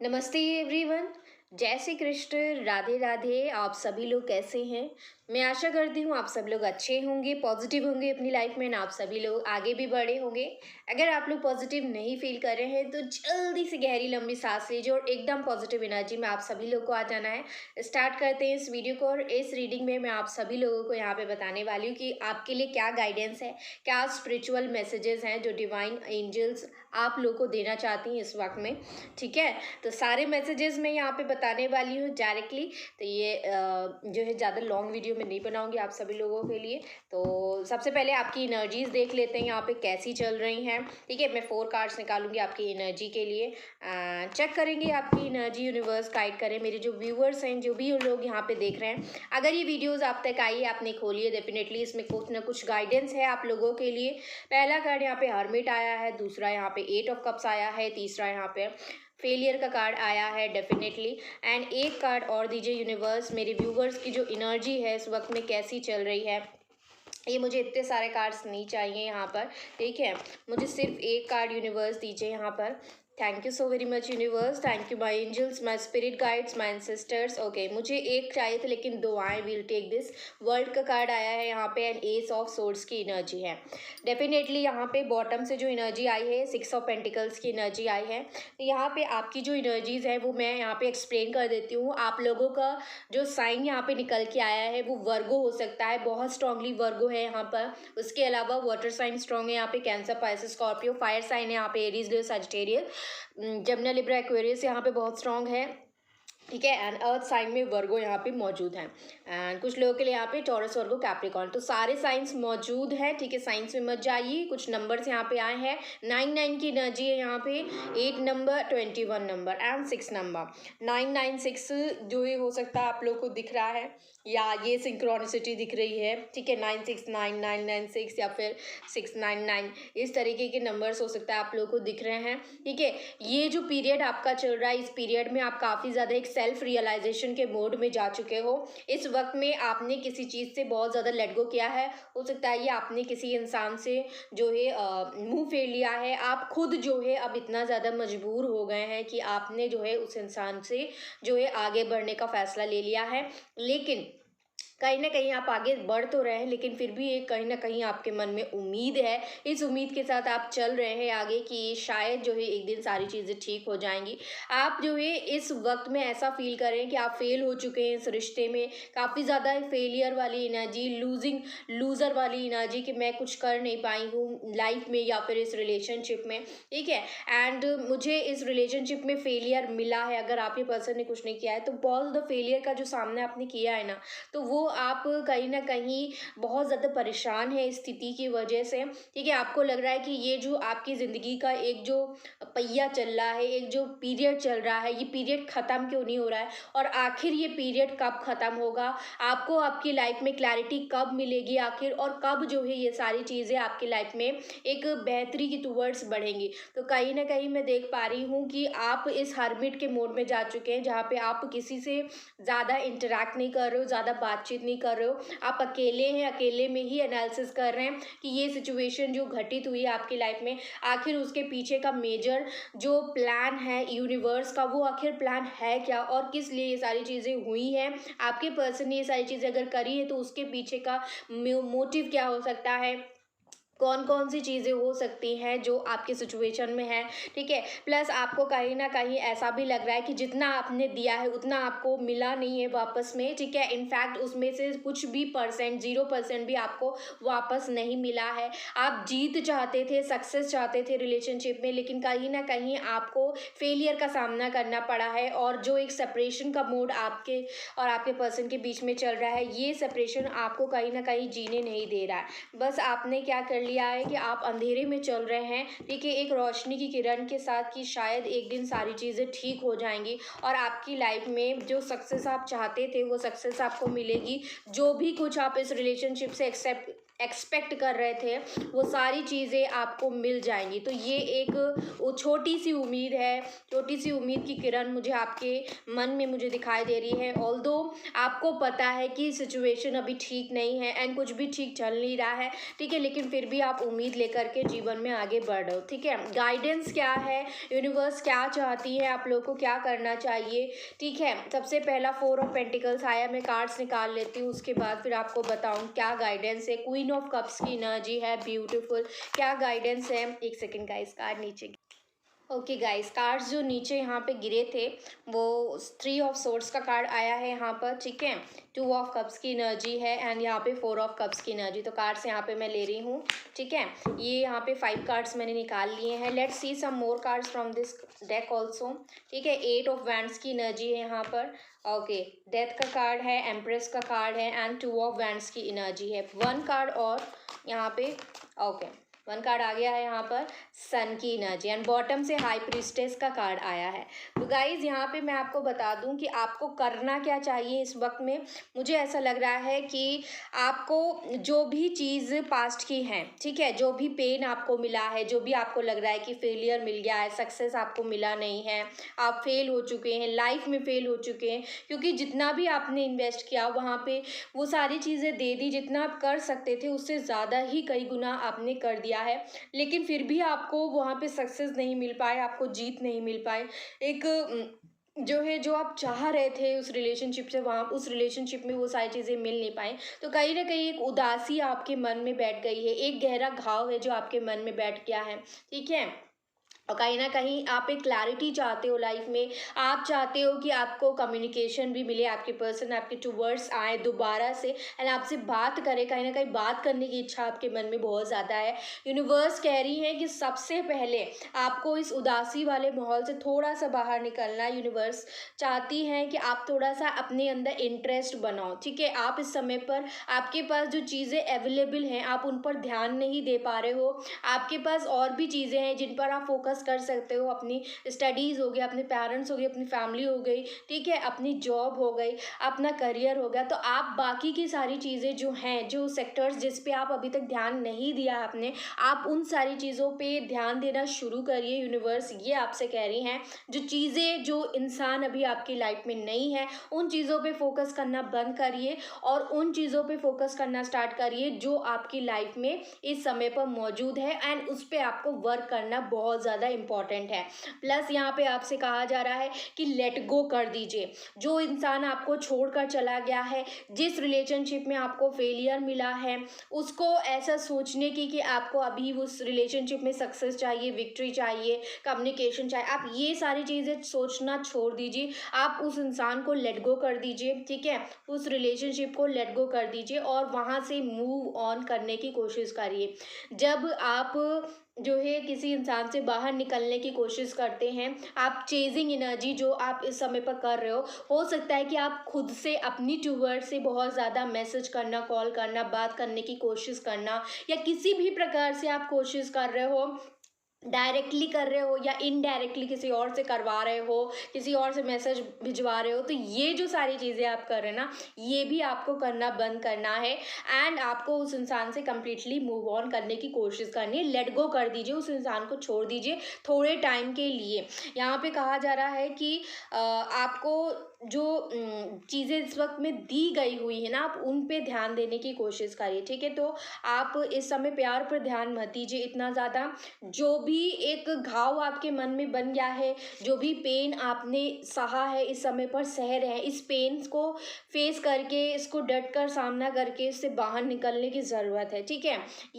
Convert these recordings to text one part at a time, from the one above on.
नमस्ते एवरीवन। जय श्री कृष्ण। राधे राधे। आप सभी लोग कैसे हैं? मैं आशा करती हूँ आप सब लोग अच्छे होंगे, पॉजिटिव होंगे अपनी लाइफ में, ना आप सभी लोग आगे भी बढ़े होंगे। अगर आप लोग पॉजिटिव नहीं फील कर रहे हैं तो जल्दी से गहरी लंबी सांस लीजिए और एकदम पॉजिटिव एनर्जी में आप सभी लोग को आ जाना है। स्टार्ट करते हैं इस वीडियो को। और इस रीडिंग में मैं आप सभी लोगों को यहाँ पे बताने वाली हूँ कि आपके लिए क्या गाइडेंस है, क्या स्पिरिचुअल मैसेजेस हैं जो डिवाइन एंजल्स आप लोग को देना चाहती हैं इस वक्त में। ठीक है, तो सारे मैसेजेस मैं यहाँ पे बताने वाली हूँ डायरेक्टली। तो ये जो है ज़्यादा लॉन्ग वीडियो में नहीं बनाऊंगी आप सभी लोगों के लिए। तो सबसे पहले आपकी एनर्जीज देख लेते हैं यहाँ पे कैसी चल रही हैं। ठीक है, मैं 4 कार्ड्स निकालूंगी आपकी एनर्जी के लिए। चेक करेंगे आपकी एनर्जी यूनिवर्स गाइड करें। मेरे जो व्यूअर्स हैं, जो भी लोग यहाँ पे देख रहे हैं, अगर ये वीडियोज़ आप तक आई है, आपने खोली है, डेफिनेटली इसमें कुछ ना कुछ गाइडेंस है आप लोगों के लिए। पहला कार्ड यहाँ पे हर्मिट आया है, दूसरा यहाँ पे 8 ऑफ कप्स आया है, तीसरा यहाँ पे फेलियर का कार्ड आया है डेफिनेटली। एंड एक कार्ड और दीजिए यूनिवर्स, मेरे व्यूवर्स की जो एनर्जी है इस वक्त में कैसी चल रही है। ये मुझे इतने सारे कार्ड्स नहीं चाहिए यहाँ पर। ठीक है, मुझे सिर्फ एक कार्ड यूनिवर्स दीजिए यहाँ पर। Thank you so very much universe. Thank you my angels, my spirit guides, my sisters. Okay, मुझे एक चाहिए थे लेकिन दो आए। Will take this. वर्ल्ड का कार्ड आया है यहाँ पे एंड एस ऑफ सोर्ड्स की एनर्जी है। डेफिनेटली यहाँ पे बॉटम से जो एनर्जी आई है 6 ऑफ पेंटिकल्स की एनर्जी आई है। तो यहाँ पे आपकी जो एनर्जीज है वो मैं यहाँ पे एक्सप्लेन कर देती हूँ। आप लोगों का जो साइन यहाँ पे निकल के आया है वो वर्गो हो सकता है, बहुत स्ट्रांगली वर्गो है यहाँ पर। उसके अलावा वाटर साइन स्ट्रांग है यहाँ पे, Cancer, Pisces, Scorpio. Fire sign है यहाँ पे Aries, Leo, Sagittarius, Gemini, Libra, Aquarius यहाँ पे बहुत स्ट्रांग है। ठीक है, एंड अर्थ साइन में वर्गो यहाँ पे मौजूद है। एंड कुछ लोगों के लिए यहाँ पे टॉरस, वर्गो, कैप्रिकॉर्न। तो सारे साइंस मौजूद हैं। ठीक है, साइंस में मत जाइए। कुछ नंबर्स यहाँ पे आए हैं। 9 की एनर्जी है यहाँ पे, 8 नंबर, 21 नंबर एंड 6 नंबर। 996 जो ये हो सकता है आप लोग को दिख रहा है, या ये सिंक्रोनिसिटी दिख रही है। ठीक है, 969996 या फिर 699, इस तरीके के नंबर्स हो सकता है आप लोग को दिख रहे हैं। ठीक है, ये जो पीरियड आपका चल रहा है, इस पीरियड में आप काफ़ी ज़्यादा एक सेल्फ रियलाइजेशन के मोड में जा चुके हो। इस वक्त में आपने किसी चीज़ से बहुत ज़्यादा लेट गो किया है। हो सकता है ये आपने किसी इंसान से जो है मुंह फेर लिया है। आप खुद जो है अब इतना ज़्यादा मजबूर हो गए हैं कि आपने जो है उस इंसान से जो है आगे बढ़ने का फैसला ले लिया है। लेकिन कहीं ना कहीं आप आगे बढ़ तो रहे हैं, लेकिन फिर भी एक कहीं ना कहीं आपके मन में उम्मीद है। इस उम्मीद के साथ आप चल रहे हैं आगे कि शायद जो है एक दिन सारी चीज़ें ठीक हो जाएंगी। आप जो है इस वक्त में ऐसा फील करें कि आप फेल हो चुके हैं इस रिश्ते में। काफ़ी ज़्यादा फेलियर वाली एनर्जी, लूज़र वाली एनर्जी कि मैं कुछ कर नहीं पाई हूँ लाइफ में या फिर इस रिलेशनशिप में। ठीक है, एंड मुझे इस रिलेशनशिप में फेलियर मिला है। अगर आपके पर्सन ने कुछ नहीं किया है तो बहुत ज़्यादा फेलियर का जो सामना आपने किया है ना, तो वो आप कहीं ना कहीं बहुत ज़्यादा परेशान है इस स्थिति की वजह से। ठीक है, आपको लग रहा है कि ये जो आपकी ज़िंदगी का एक जो पहिया चल रहा है, एक जो पीरियड चल रहा है, ये पीरियड ख़त्म क्यों नहीं हो रहा है, और आखिर ये पीरियड कब ख़त्म होगा। आपको आपकी लाइफ में क्लैरिटी कब मिलेगी आखिर, और कब जो है ये सारी चीज़ें आपकी लाइफ में एक बेहतरी की टूवर्ड्स बढ़ेंगी। तो कहीं ना कहीं मैं देख पा रही हूँ कि आप इस हर्मिट के मोड में जा चुके हैं, जहाँ पे आप किसी से ज़्यादा इंटरेक्ट नहीं कर रहे हो, ज़्यादा बातचीत नहीं कर रहे हो। आप अकेले हैं, अकेले में ही एनालिसिस कर रहे हैं कि ये सिचुएशन जो घटित हुई है आपकी लाइफ में, आखिर उसके पीछे का मेजर जो प्लान है यूनिवर्स का, वो आखिर प्लान है क्या, और किस लिए ये सारी चीज़ें हुई हैं। आपके पर्सन ने ये सारी चीज़ें अगर करी है तो उसके पीछे का मोटिव क्या हो सकता है, कौन कौन सी चीज़ें हो सकती हैं जो आपके सिचुएशन में है। ठीक है, प्लस आपको कहीं ना कहीं ऐसा भी लग रहा है कि जितना आपने दिया है उतना आपको मिला नहीं है वापस में। ठीक है, इनफैक्ट उसमें से कुछ भी परसेंट, 0% भी आपको वापस नहीं मिला है। आप जीत चाहते थे, सक्सेस चाहते थे रिलेशनशिप में, लेकिन कहीं ना कहीं आपको फेलियर का सामना करना पड़ा है। और जो एक सेपरेशन का मोड आपके और आपके पर्सन के बीच में चल रहा है, ये सेपरेशन आपको कहीं ना कहीं जीने नहीं दे रहा है। बस आपने क्या कर लिया है कि आप अंधेरे में चल रहे हैं। ठीक है, एक रोशनी की किरण के साथ कि शायद एक दिन सारी चीज़ें ठीक हो जाएंगी और आपकी लाइफ में जो सक्सेस आप चाहते थे वो सक्सेस आपको मिलेगी। जो भी कुछ आप इस रिलेशनशिप से एक्सपेक्ट कर रहे थे वो सारी चीज़ें आपको मिल जाएंगी। तो ये एक वो छोटी सी उम्मीद है, छोटी सी उम्मीद की किरण मुझे आपके मन में मुझे दिखाई दे रही है। ऑल्दो आपको पता है कि सिचुएशन अभी ठीक नहीं है एंड कुछ भी ठीक चल नहीं रहा है, ठीक है, लेकिन फिर भी आप उम्मीद लेकर के जीवन में आगे बढ़ रहे हो, ठीक है। गाइडेंस क्या है, यूनिवर्स क्या चाहती है, आप लोग को क्या करना चाहिए, ठीक है। सबसे पहला 4 ऑफ पेंटिकल्स आया, मैं कार्ड्स निकाल लेती हूँ, उसके बाद फिर आपको बताऊँ क्या गाइडेंस है। क्वीन ऑफ कप्स की एनर्जी है, ब्यूटीफुल, क्या गाइडेंस है। एक सेकेंड गाइस, कार्ड नीचे। ओके गाइस, कार्ड्स जो नीचे यहाँ पे गिरे थे वो 3 ऑफ सोर्ड्स का कार्ड आया है यहाँ पर, ठीक है। 2 ऑफ कप्स की एनर्जी है एंड यहाँ पे 4 ऑफ कप्स की एनर्जी। तो कार्ड्स यहाँ पे मैं ले रही हूँ, ठीक है। ये यहाँ पे 5 कार्ड्स मैंने निकाल लिए हैं। Let's see some more cards from this deck also, ठीक है। 8 ऑफ वैंड्स की एनर्जी है यहाँ पर, ओके। डेथ का कार्ड है, एम्प्रेस का कार्ड है एंड 2 ऑफ वैंड्स की एनर्जी है। 1 कार्ड और यहाँ पे, ओके, 1 कार्ड आ गया है यहाँ पर, सन की एनर्जी एंड बॉटम से हाई प्रीस्टेस का कार्ड आया है। तो गाइज यहाँ पे मैं आपको बता दूं कि आपको करना क्या चाहिए इस वक्त में। मुझे ऐसा लग रहा है कि आपको जो भी चीज़ पास्ट की है, ठीक है, जो भी पेन आपको मिला है, जो भी आपको लग रहा है कि फेलियर मिल गया है, सक्सेस आपको मिला नहीं है, आप फेल हो चुके हैं, लाइफ में फेल हो चुके हैं, क्योंकि जितना भी आपने इन्वेस्ट किया वहाँ पे वो सारी चीज़ें दे दी, जितना आप कर सकते थे उससे ज़्यादा ही कई गुना आपने कर दिया है, लेकिन फिर भी आपको वहाँ पे सक्सेस नहीं मिल पाए, आपको जीत नहीं मिल पाए। एक जो है, जो आप चाह रहे थे उस रिलेशनशिप से, वहाँ उस रिलेशनशिप में वो सारी चीज़ें मिल नहीं पाई। तो कहीं ना कहीं एक उदासी आपके मन में बैठ गई है, एक गहरा घाव है जो आपके मन में बैठ गया है, ठीक है। और कहीं ना कहीं आप एक क्लैरिटी चाहते हो लाइफ में, आप चाहते हो कि आपको कम्युनिकेशन भी मिले, आपके पर्सन आपके टूवर्ड्स आए दोबारा से एंड आपसे बात करें, कहीं ना कहीं बात करने की इच्छा आपके मन में बहुत ज़्यादा है। यूनिवर्स कह रही है कि सबसे पहले आपको इस उदासी वाले माहौल से थोड़ा सा बाहर निकलना है। यूनिवर्स चाहती है कि आप थोड़ा सा अपने अंदर इंटरेस्ट बनाओ, ठीक है। आप इस समय पर आपके पास जो चीज़ें अवेलेबल हैं आप उन पर ध्यान नहीं दे पा रहे हो, आपके पास और भी चीज़ें हैं जिन पर आप फोकस कर सकते हो। अपनी स्टडीज़ हो गया, अपने पेरेंट्स हो गए, अपनी फैमिली हो गई, ठीक है, अपनी जॉब हो गई, अपना करियर हो गया। तो आप बाकी की सारी चीज़ें जो हैं, जो सेक्टर्स जिस पे आप अभी तक ध्यान नहीं दिया आपने, आप उन सारी चीज़ों पे ध्यान देना शुरू करिए। यूनिवर्स ये आपसे कह रही हैं, जो चीज़ें, जो इंसान अभी आपकी लाइफ में नहीं है उन चीज़ों पे फोकस करना बंद करिए और उन चीज़ों पे फोकस करना स्टार्ट करिए जो आपकी लाइफ में इस समय पर मौजूद है एंड उस पर आपको वर्क करना बहुत ज़्यादा इम्पॉर्टेंट है। प्लस यहाँ पे आपसे कहा जा रहा है कि लेट गो कर दीजिए। जो इंसान आपको छोड़कर चला गया है, जिस रिलेशनशिप में आपको फेलियर मिला है, उसको ऐसा सोचने की कि आपको अभी उस रिलेशनशिप में सक्सेस चाहिए, विक्ट्री चाहिए, कम्युनिकेशन चाहिए, आप ये सारी चीज़ें सोचना छोड़ दीजिए। आप उस इंसान को लेट गो कर दीजिए, ठीक है, उस रिलेशनशिप को लेट गो कर दीजिए और वहाँ से मूव ऑन करने की कोशिश करिए। जब आप जो है किसी इंसान से बाहर निकलने की कोशिश करते हैं, आप चेजिंग एनर्जी जो आप इस समय पर कर रहे हो सकता है कि आप खुद से अपनी टूवर्ड से बहुत ज़्यादा मैसेज करना, कॉल करना, बात करने की कोशिश करना या किसी भी प्रकार से आप कोशिश कर रहे हो, डायरेक्टली कर रहे हो या इनडायरेक्टली किसी और से करवा रहे हो, किसी और से मैसेज भिजवा रहे हो, तो ये जो सारी चीज़ें आप कर रहे हैं ना, ये भी आपको करना बंद करना है एंड आपको उस इंसान से कम्प्लीटली मूव ऑन करने की कोशिश करनी है। लेट गो कर दीजिए, उस इंसान को छोड़ दीजिए थोड़े टाइम के लिए। यहाँ पे कहा जा रहा है कि आपको जो चीज़ें इस वक्त में दी गई हुई है ना, आप उन पे ध्यान देने की कोशिश करिए, ठीक है। तो आप इस समय प्यार पर ध्यान मत दीजिए इतना ज़्यादा। जो भी एक घाव आपके मन में बन गया है, जो भी पेन आपने सहा है, इस समय पर सह रहे हैं, इस पेन को फेस करके, इसको डट कर सामना करके इससे बाहर निकलने की ज़रूरत है, ठीक है।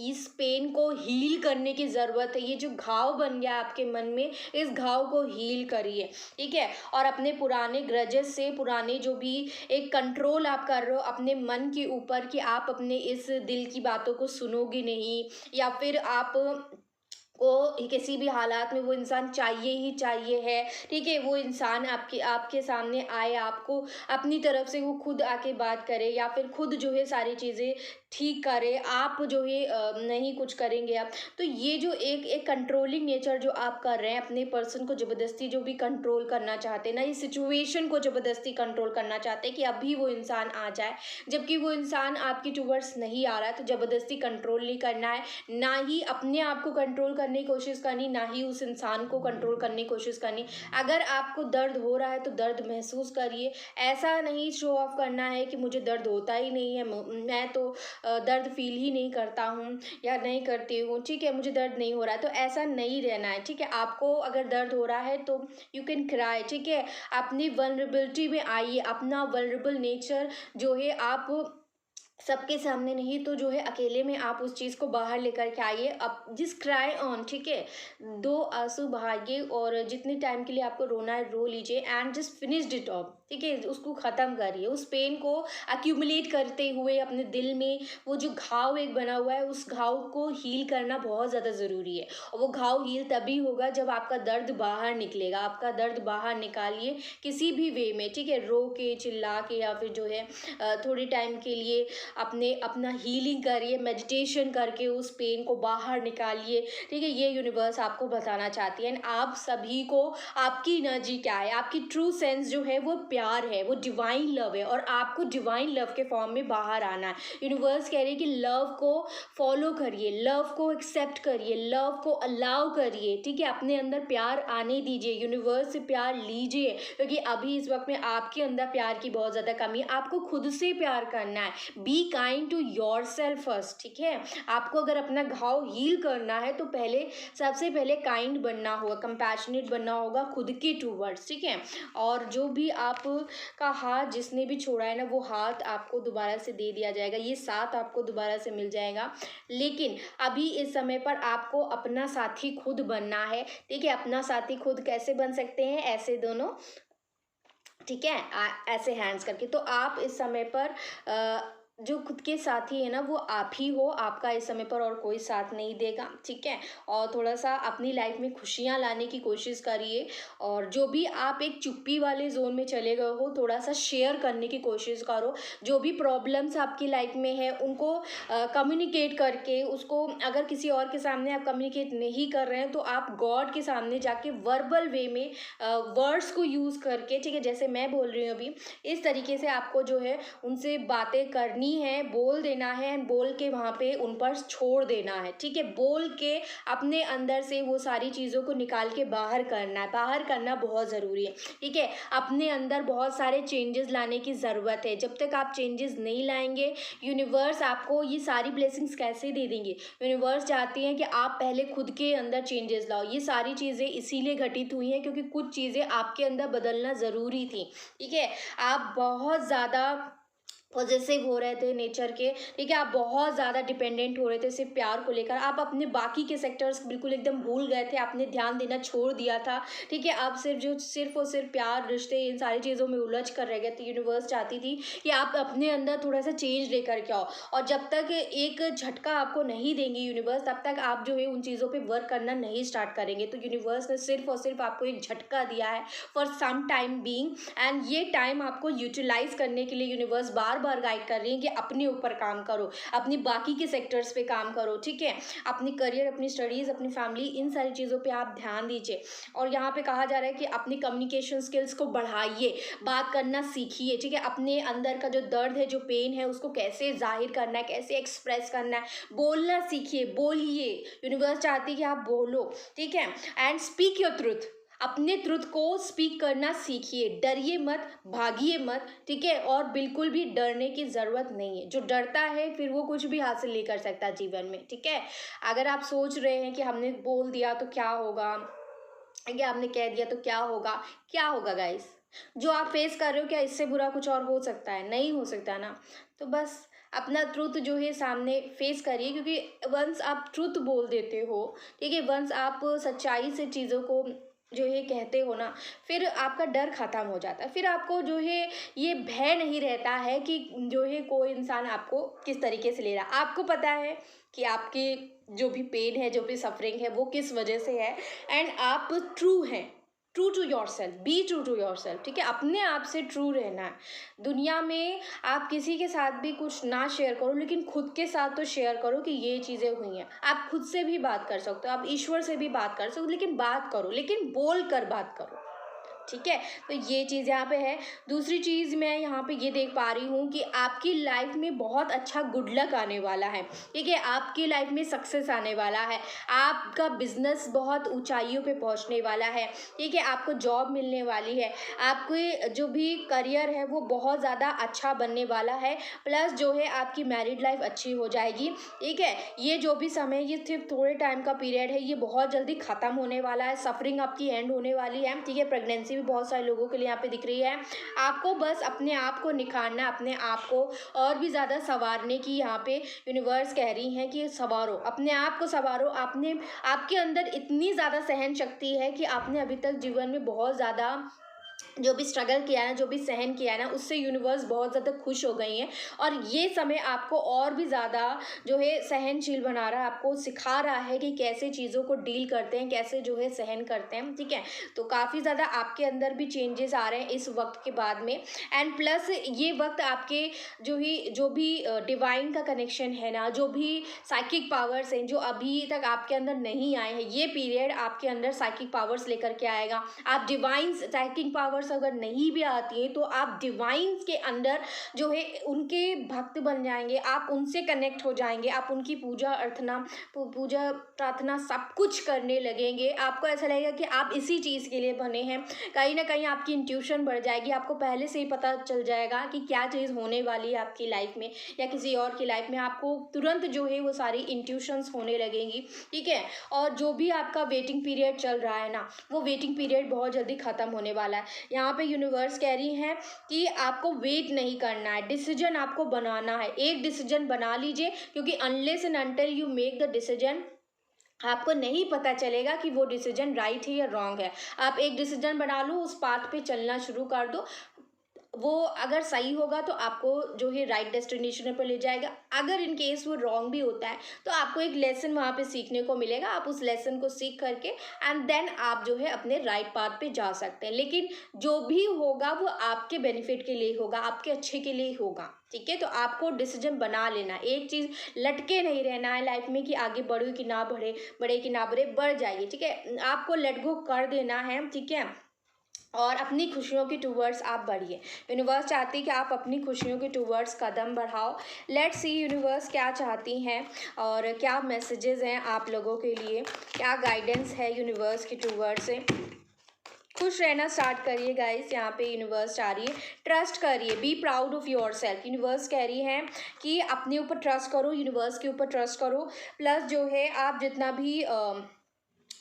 इस पेन को हील करने की ज़रूरत है। ये जो घाव बन गया आपके मन में, इस घाव को हील करिए, ठीक है। और अपने पुराने ग्रजेस से, पुराने जो भी एक कंट्रोल आप कर रहे हो अपने मन के ऊपर कि आप अपने इस दिल की बातों को सुनोगे नहीं, या फिर आप को किसी भी हालात में वो इंसान चाहिए ही चाहिए है, ठीक है? वो इंसान आपके आपके सामने आए, आपको अपनी तरफ से वो खुद आके बात करे या फिर खुद जो है सारी चीज़ें ठीक करे, आप जो है नहीं कुछ करेंगे आप। तो ये जो एक एक कंट्रोलिंग नेचर जो आप कर रहे हैं, अपने पर्सन को ज़बरदस्ती जो भी कंट्रोल करना चाहते हैं ना, इस सिचुएशन को ज़बरदस्ती कंट्रोल करना चाहते हैं कि अभी वो इंसान आ जाए, जबकि वो इंसान आपके टुवर्ड्स नहीं आ रहा है, तो ज़बरदस्ती कंट्रोल नहीं करना है। ना ही अपने आप को कंट्रोल करने की कोशिश करनी, ना ही उस इंसान को कंट्रोल करने की कोशिश करनी। अगर आपको दर्द हो रहा है तो दर्द महसूस करिए। ऐसा नहीं शो ऑफ करना है कि मुझे दर्द होता ही नहीं है, मैं तो दर्द फील ही नहीं करता हूँ या नहीं करती हूँ, ठीक है, मुझे दर्द नहीं हो रहा है। तो ऐसा नहीं रहना है, ठीक है। आपको अगर दर्द हो रहा है तो यू कैन क्राई, ठीक है। अपनी वल्नरेबिलिटी में आइए, अपना वल्नरेबल नेचर जो है आप सबके सामने नहीं तो जो है अकेले में आप उस चीज़ को बाहर लेकर के आइए। अब जिस क्राई ऑन, ठीक है, 2 आँसू बहाइए और जितने टाइम के लिए आपको रोना है रो लीजिए and just finished it of, ठीक है। उसको ख़त्म करिए, उस पेन को एक्यूमुलेट करते हुए अपने दिल में वो जो घाव एक बना हुआ है, उस घाव को हील करना बहुत ज़्यादा ज़रूरी है। और वो घाव हील तभी होगा जब आपका दर्द बाहर निकलेगा। आपका दर्द बाहर निकालिए किसी भी वे में, ठीक है, रो के, चिल्ला के या फिर जो है थोड़े टाइम के लिए अपने अपना हीलिंग करिए, मेडिटेशन करके उस पेन को बाहर निकालिए, ठीक है। ये यूनिवर्स आपको बताना चाहती है एंड आप सभी को आपकी एनर्जी क्या है, आपकी ट्रू सेंस जो है वो प्यार है, वो डिवाइन लव है और आपको डिवाइन लव के फॉर्म में बाहर आना है। यूनिवर्स कह रही है कि लव को फॉलो करिए, लव को एक्सेप्ट करिए, लव को अलाउ करिए, ठीक है। अपने अंदर प्यार आने दीजिए, यूनिवर्स से प्यार लीजिए, क्योंकि अभी इस वक्त में आपके अंदर प्यार की बहुत ज़्यादा कमी है। आपको खुद से प्यार करना है। Be kind to yourself first, ठीक है। आपको अगर अपना घाव हील करना है तो पहले सबसे पहले काइंड बनना होगा, कंपैशनेट बनना होगा खुद के टूवर्ड्स, ठीक है। और जो भी आप का हाथ जिसने भी छोड़ा है ना, वो हाथ आपको दोबारा से दे दिया जाएगा, ये साथ आपको दोबारा से मिल जाएगा। लेकिन अभी इस समय पर आपको अपना साथी खुद बनना है, ठीक है। अपना साथी खुद कैसे बन सकते हैं? ऐसे दोनों, ठीक है, ऐसे हैंड्स करके। तो आप इस समय पर जो खुद के साथी है ना वो आप ही हो, आपका इस समय पर और कोई साथ नहीं देगा, ठीक है। और थोड़ा सा अपनी लाइफ में खुशियाँ लाने की कोशिश करिए और जो भी आप एक चुप्पी वाले जोन में चले गए हो, थोड़ा सा शेयर करने की कोशिश करो। जो भी प्रॉब्लम्स आपकी लाइफ में है उनको कम्युनिकेट करके, उसको अगर किसी और के सामने आप कम्युनिकेट नहीं कर रहे हैं तो आप गॉड के सामने जाके वर्बल वे में वर्ड्स को यूज़ करके, ठीक है, जैसे मैं बोल रही हूँ अभी, इस तरीके से आपको जो है उनसे बातें करनी है, बोल देना है एंड बोल के वहाँ पे उन पर छोड़ देना है, ठीक है। बोल के अपने अंदर से वो सारी चीज़ों को निकाल के बाहर करना है, बाहर करना बहुत ज़रूरी है, ठीक है। अपने अंदर बहुत सारे चेंजेस लाने की ज़रूरत है। जब तक आप चेंजेस नहीं लाएंगे, यूनिवर्स आपको ये सारी ब्लेसिंग्स कैसे दे देंगे? यूनिवर्स चाहती है कि आप पहले खुद के अंदर चेंजेस लाओ। ये सारी चीज़ें इसीलिए घटित हुई हैं क्योंकि कुछ चीज़ें आपके अंदर बदलना ज़रूरी थी, ठीक है। आप बहुत ज़्यादा पॉजेसिव हो रहे थे नेचर के, ठीक है। आप बहुत ज़्यादा डिपेंडेंट हो रहे थे सिर्फ प्यार को लेकर। आप अपने बाकी के सेक्टर्स बिल्कुल एकदम भूल गए थे, आपने ध्यान देना छोड़ दिया था, ठीक है। आप सिर्फ और सिर्फ प्यार, रिश्ते, इन सारी चीज़ों में उलझ कर रह गए थे। यूनिवर्स चाहती थी कि आप अपने अंदर थोड़ा सा चेंज लेकर के आओ और जब तक एक झटका आपको नहीं देंगी यूनिवर्स, तब तक आप जो है उन चीज़ों पर वर्क करना नहीं स्टार्ट करेंगे। तो यूनिवर्स ने सिर्फ और सिर्फ आपको एक झटका दिया है for some time being and ये टाइम आपको यूटिलाइज करने के लिए यूनिवर्स बार बार गाइड कर रही है कि अपने ऊपर काम करो, अपनी बाकी के सेक्टर्स पे काम करो, ठीक है। अपनी करियर, अपनी स्टडीज, अपनी फैमिली, इन सारी चीज़ों पे आप ध्यान दीजिए। और यहाँ पे कहा जा रहा है कि अपनी कम्युनिकेशन स्किल्स को बढ़ाइए, बात करना सीखिए, ठीक है। अपने अंदर का जो दर्द है, जो पेन है, उसको कैसे जाहिर करना है, कैसे एक्सप्रेस करना है, बोलना सीखिए, बोलिए। यूनिवर्स चाहती है कि आप बोलो, ठीक है। एंड स्पीक योर ट्रुथ, अपने ट्रुथ को स्पीक करना सीखिए। डरिए मत, भागिए मत, ठीक है। और बिल्कुल भी डरने की ज़रूरत नहीं है। जो डरता है फिर वो कुछ भी हासिल नहीं कर सकता जीवन में, ठीक है। अगर आप सोच रहे हैं कि हमने बोल दिया तो क्या होगा, या आपने कह दिया तो क्या होगा, क्या होगा गाइस? जो आप फेस कर रहे हो क्या इससे बुरा कुछ और हो सकता है? नहीं हो सकता ना। तो बस अपना ट्रुथ जो है सामने फेस करिए, क्योंकि वंस आप ट्रुथ बोल देते हो, ठीक है, वंस आप सच्चाई से चीज़ों को जो है कहते हो ना, फिर आपका डर ख़त्म हो जाता है। फिर आपको जो है ये भय नहीं रहता है कि जो है कोई इंसान आपको किस तरीके से ले रहा है। आपको पता है कि आपकी जो भी पेन है, जो भी सफ़रिंग है, वो किस वजह से है, एंड आप ट्रू हैं। True to yourself, be true to yourself, ठीक है? अपने आप से ट्रू रहना है। दुनिया में आप किसी के साथ भी कुछ ना शेयर करो, लेकिन खुद के साथ तो शेयर करो कि ये चीज़ें हुई हैं। आप खुद से भी बात कर सकते हो, आप ईश्वर से भी बात कर सकते हो, लेकिन बात करो, लेकिन बोल कर बात करो। ठीक है? तो ये चीज़ यहाँ पे है। दूसरी चीज़ मैं यहाँ पे ये देख पा रही हूँ कि आपकी लाइफ में बहुत अच्छा गुड लक आने वाला है, ठीक है? आपकी लाइफ में सक्सेस आने वाला है, आपका बिज़नेस बहुत ऊँचाइयों पे पहुँचने वाला है, ठीक है? आपको जॉब मिलने वाली है, आपके जो भी करियर है वो बहुत ज़्यादा अच्छा बनने वाला है, प्लस जो है आपकी मैरिड लाइफ अच्छी हो जाएगी, ठीक है? ये जो भी समय, ये सिर्फ थोड़े टाइम का पीरियड है, ये बहुत जल्दी ख़त्म होने वाला है, सफ़रिंग आपकी एंड होने वाली है, ठीक है? प्रेगनेंसी भी बहुत सारे लोगों के लिए यहाँ पे दिख रही है। आपको बस अपने आप को निखारना, अपने आप को और भी ज़्यादा सँवारने की यहाँ पे यूनिवर्स कह रही हैं कि संवारो, अपने आप को संवारो। आपने, आपके अंदर इतनी ज़्यादा सहन शक्ति है कि आपने अभी तक जीवन में बहुत ज़्यादा जो भी स्ट्रगल किया है ना, जो भी सहन किया है ना, उससे यूनिवर्स बहुत ज़्यादा खुश हो गई हैं, और ये समय आपको और भी ज़्यादा जो है सहनशील बना रहा है, आपको सिखा रहा है कि कैसे चीज़ों को डील करते हैं, कैसे जो है सहन करते हैं, ठीक है? तो काफ़ी ज़्यादा आपके अंदर भी चेंजेस आ रहे हैं इस वक्त के बाद में, एंड प्लस ये वक्त आपके जो भी डिवाइन का कनेक्शन है ना, जो भी साइकिक पावर्स हैं जो अभी तक आपके अंदर नहीं आए हैं, ये पीरियड आपके अंदर साइकिक पावर्स लेकर के आएगा। आप डिवाइन साइकिक पावर्स अगर नहीं भी आती है तो आप डिवाइन्स के अंदर जो है उनके भक्त बन जाएंगे, आप उनसे कनेक्ट हो जाएंगे, आप उनकी पूजा अर्चना, पूजा प्रार्थना सब कुछ करने लगेंगे। आपको ऐसा लगेगा कि आप इसी चीज़ के लिए बने हैं। कहीं ना कहीं आपकी इंट्यूशन बढ़ जाएगी, आपको पहले से ही पता चल जाएगा कि क्या चीज़ होने वाली है आपकी लाइफ में या किसी और की लाइफ में। आपको तुरंत जो है वो सारी इंट्यूशंस होने लगेंगी, ठीक है? और जो भी आपका वेटिंग पीरियड चल रहा है ना, वो वेटिंग पीरियड बहुत जल्दी ख़त्म होने वाला है। यहाँ पे यूनिवर्स कह रही हैं कि आपको वेट नहीं करना है, डिसीजन आपको बनाना है। एक डिसीजन बना लीजिए, क्योंकि unless and until you make the decision, आपको नहीं पता चलेगा कि वो डिसीजन राइट है या रॉन्ग है। आप एक डिसीजन बना लो, उस पाथ पे चलना शुरू कर दो, वो अगर सही होगा तो आपको जो है राइट डेस्टिनेशन पर ले जाएगा। अगर इन केस वो रॉन्ग भी होता है तो आपको एक लेसन वहाँ पे सीखने को मिलेगा। आप उस लेसन को सीख करके एंड देन आप जो है अपने राइट पाथ पे जा सकते हैं। लेकिन जो भी होगा वो आपके बेनिफिट के लिए होगा, आपके अच्छे के लिए होगा, ठीक है? तो आपको डिसीजन बना लेना, एक चीज़ लटके नहीं रहना है लाइफ में कि आगे बढ़ो कि ना बढ़े, बढ़े कि ना बढ़े, बढ़ जाइए, ठीक है? आपको लेट गो कर देना है, ठीक है? और अपनी खुशियों के टूवर्ड्स आप बढ़िए। यूनिवर्स चाहती है कि आप अपनी खुशियों के टूवर्ड्स कदम बढ़ाओ। लेट्स सी यूनिवर्स क्या चाहती हैं और क्या मैसेजेस हैं आप लोगों के लिए, क्या गाइडेंस है यूनिवर्स के टूवर्ड्स से। खुश रहना स्टार्ट करिए गाइस, यहाँ पे यूनिवर्स चाह रही है ट्रस्ट करिए, be proud of your self. Universe कह रही है कि अपने ऊपर ट्रस्ट करो, यूनिवर्स के ऊपर ट्रस्ट करो। प्लस जो है आप जितना भी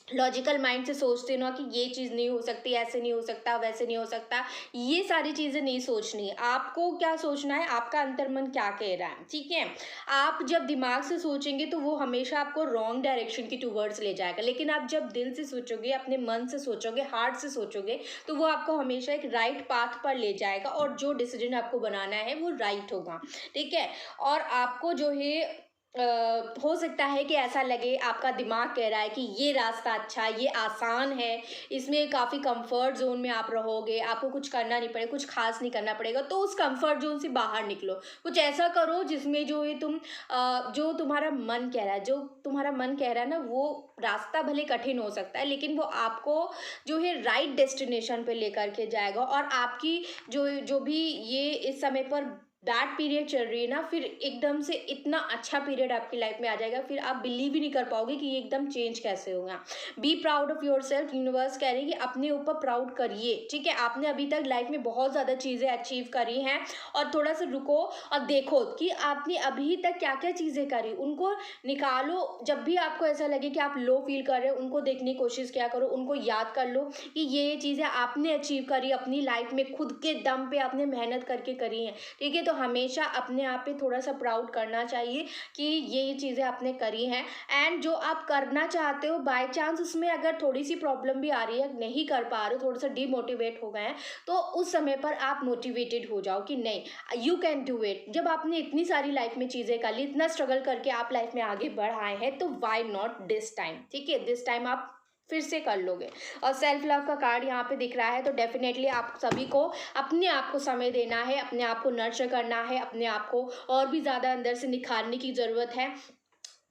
लॉजिकल माइंड से सोचते हो ना कि ये चीज़ नहीं हो सकती, ऐसे नहीं हो सकता, वैसे नहीं हो सकता, ये सारी चीज़ें नहीं सोचनी है। आपको क्या सोचना है, आपका अंतर्मन क्या कह रहा है, ठीक है? आप जब दिमाग से सोचेंगे तो वो हमेशा आपको रॉन्ग डायरेक्शन की टूवर्ड्स ले जाएगा, लेकिन आप जब दिल से सोचोगे, अपने मन से सोचोगे, हार्ट से सोचोगे, तो वो आपको हमेशा एक राइट पाथ पर ले जाएगा और जो डिसीजन आपको बनाना है वो राइट होगा, ठीक है? और आपको जो है हो सकता है कि ऐसा लगे, आपका दिमाग कह रहा है कि ये रास्ता अच्छा है, ये आसान है, इसमें काफ़ी कंफर्ट जोन में आप रहोगे, आपको कुछ करना नहीं पड़ेगा, कुछ खास नहीं करना पड़ेगा, तो उस कंफर्ट जोन से बाहर निकलो। कुछ ऐसा करो जिसमें जो है जो तुम्हारा मन कह रहा है, जो तुम्हारा मन कह रहा है ना, वो रास्ता भले कठिन हो सकता है लेकिन वो आपको जो है राइट डेस्टिनेशन पे लेकर के जाएगा। और आपकी जो भी ये इस समय पर बैड पीरियड चल रही है ना, फिर एकदम से इतना अच्छा पीरियड आपकी लाइफ में आ जाएगा, फिर आप बिलीव ही नहीं कर पाओगे कि ये एकदम चेंज कैसे होगा। Be proud of your self. Universe कह रही है कि अपने ऊपर प्राउड करिए, ठीक है? आपने अभी तक लाइफ में बहुत ज़्यादा चीज़ें अचीव करी हैं, और थोड़ा सा रुको और देखो कि आपने अभी तक क्या क्या चीज़ें करी, उनको निकालो। जब भी आपको ऐसा लगे कि आप लो फील कर रहे हो, उनको देखने की कोशिश क्या करो, उनको याद कर लो कि ये चीज़ें आपने अचीव करी अपनी लाइफ में, खुद के दम पे आपने मेहनत करके करी हैं, ठीक है? तो तो हमेशा अपने आप पे थोड़ा सा प्राउड करना चाहिए कि ये चीज़ें आपने करी हैं। एंड जो आप करना चाहते हो बाय चांस उसमें अगर थोड़ी सी प्रॉब्लम भी आ रही है, नहीं कर पा रहे हो, थोड़ा सा डिमोटिवेट हो गए हैं, तो उस समय पर आप मोटिवेटेड हो जाओ कि नहीं, यू कैन डू इट। जब आपने इतनी सारी लाइफ में चीज़ें कर ली, इतना स्ट्रगल करके आप लाइफ में आगे बढ़ आए हैं, तो वाई नॉट दिस टाइम, ठीक है, दिस टाइम आप फिर से कर लोगे। और सेल्फ लव का कार्ड यहाँ पे दिख रहा है, तो डेफिनेटली आप सभी को अपने आप को समय देना है, अपने आप को नर्चर करना है, अपने आप को और भी ज़्यादा अंदर से निखारने की ज़रूरत है,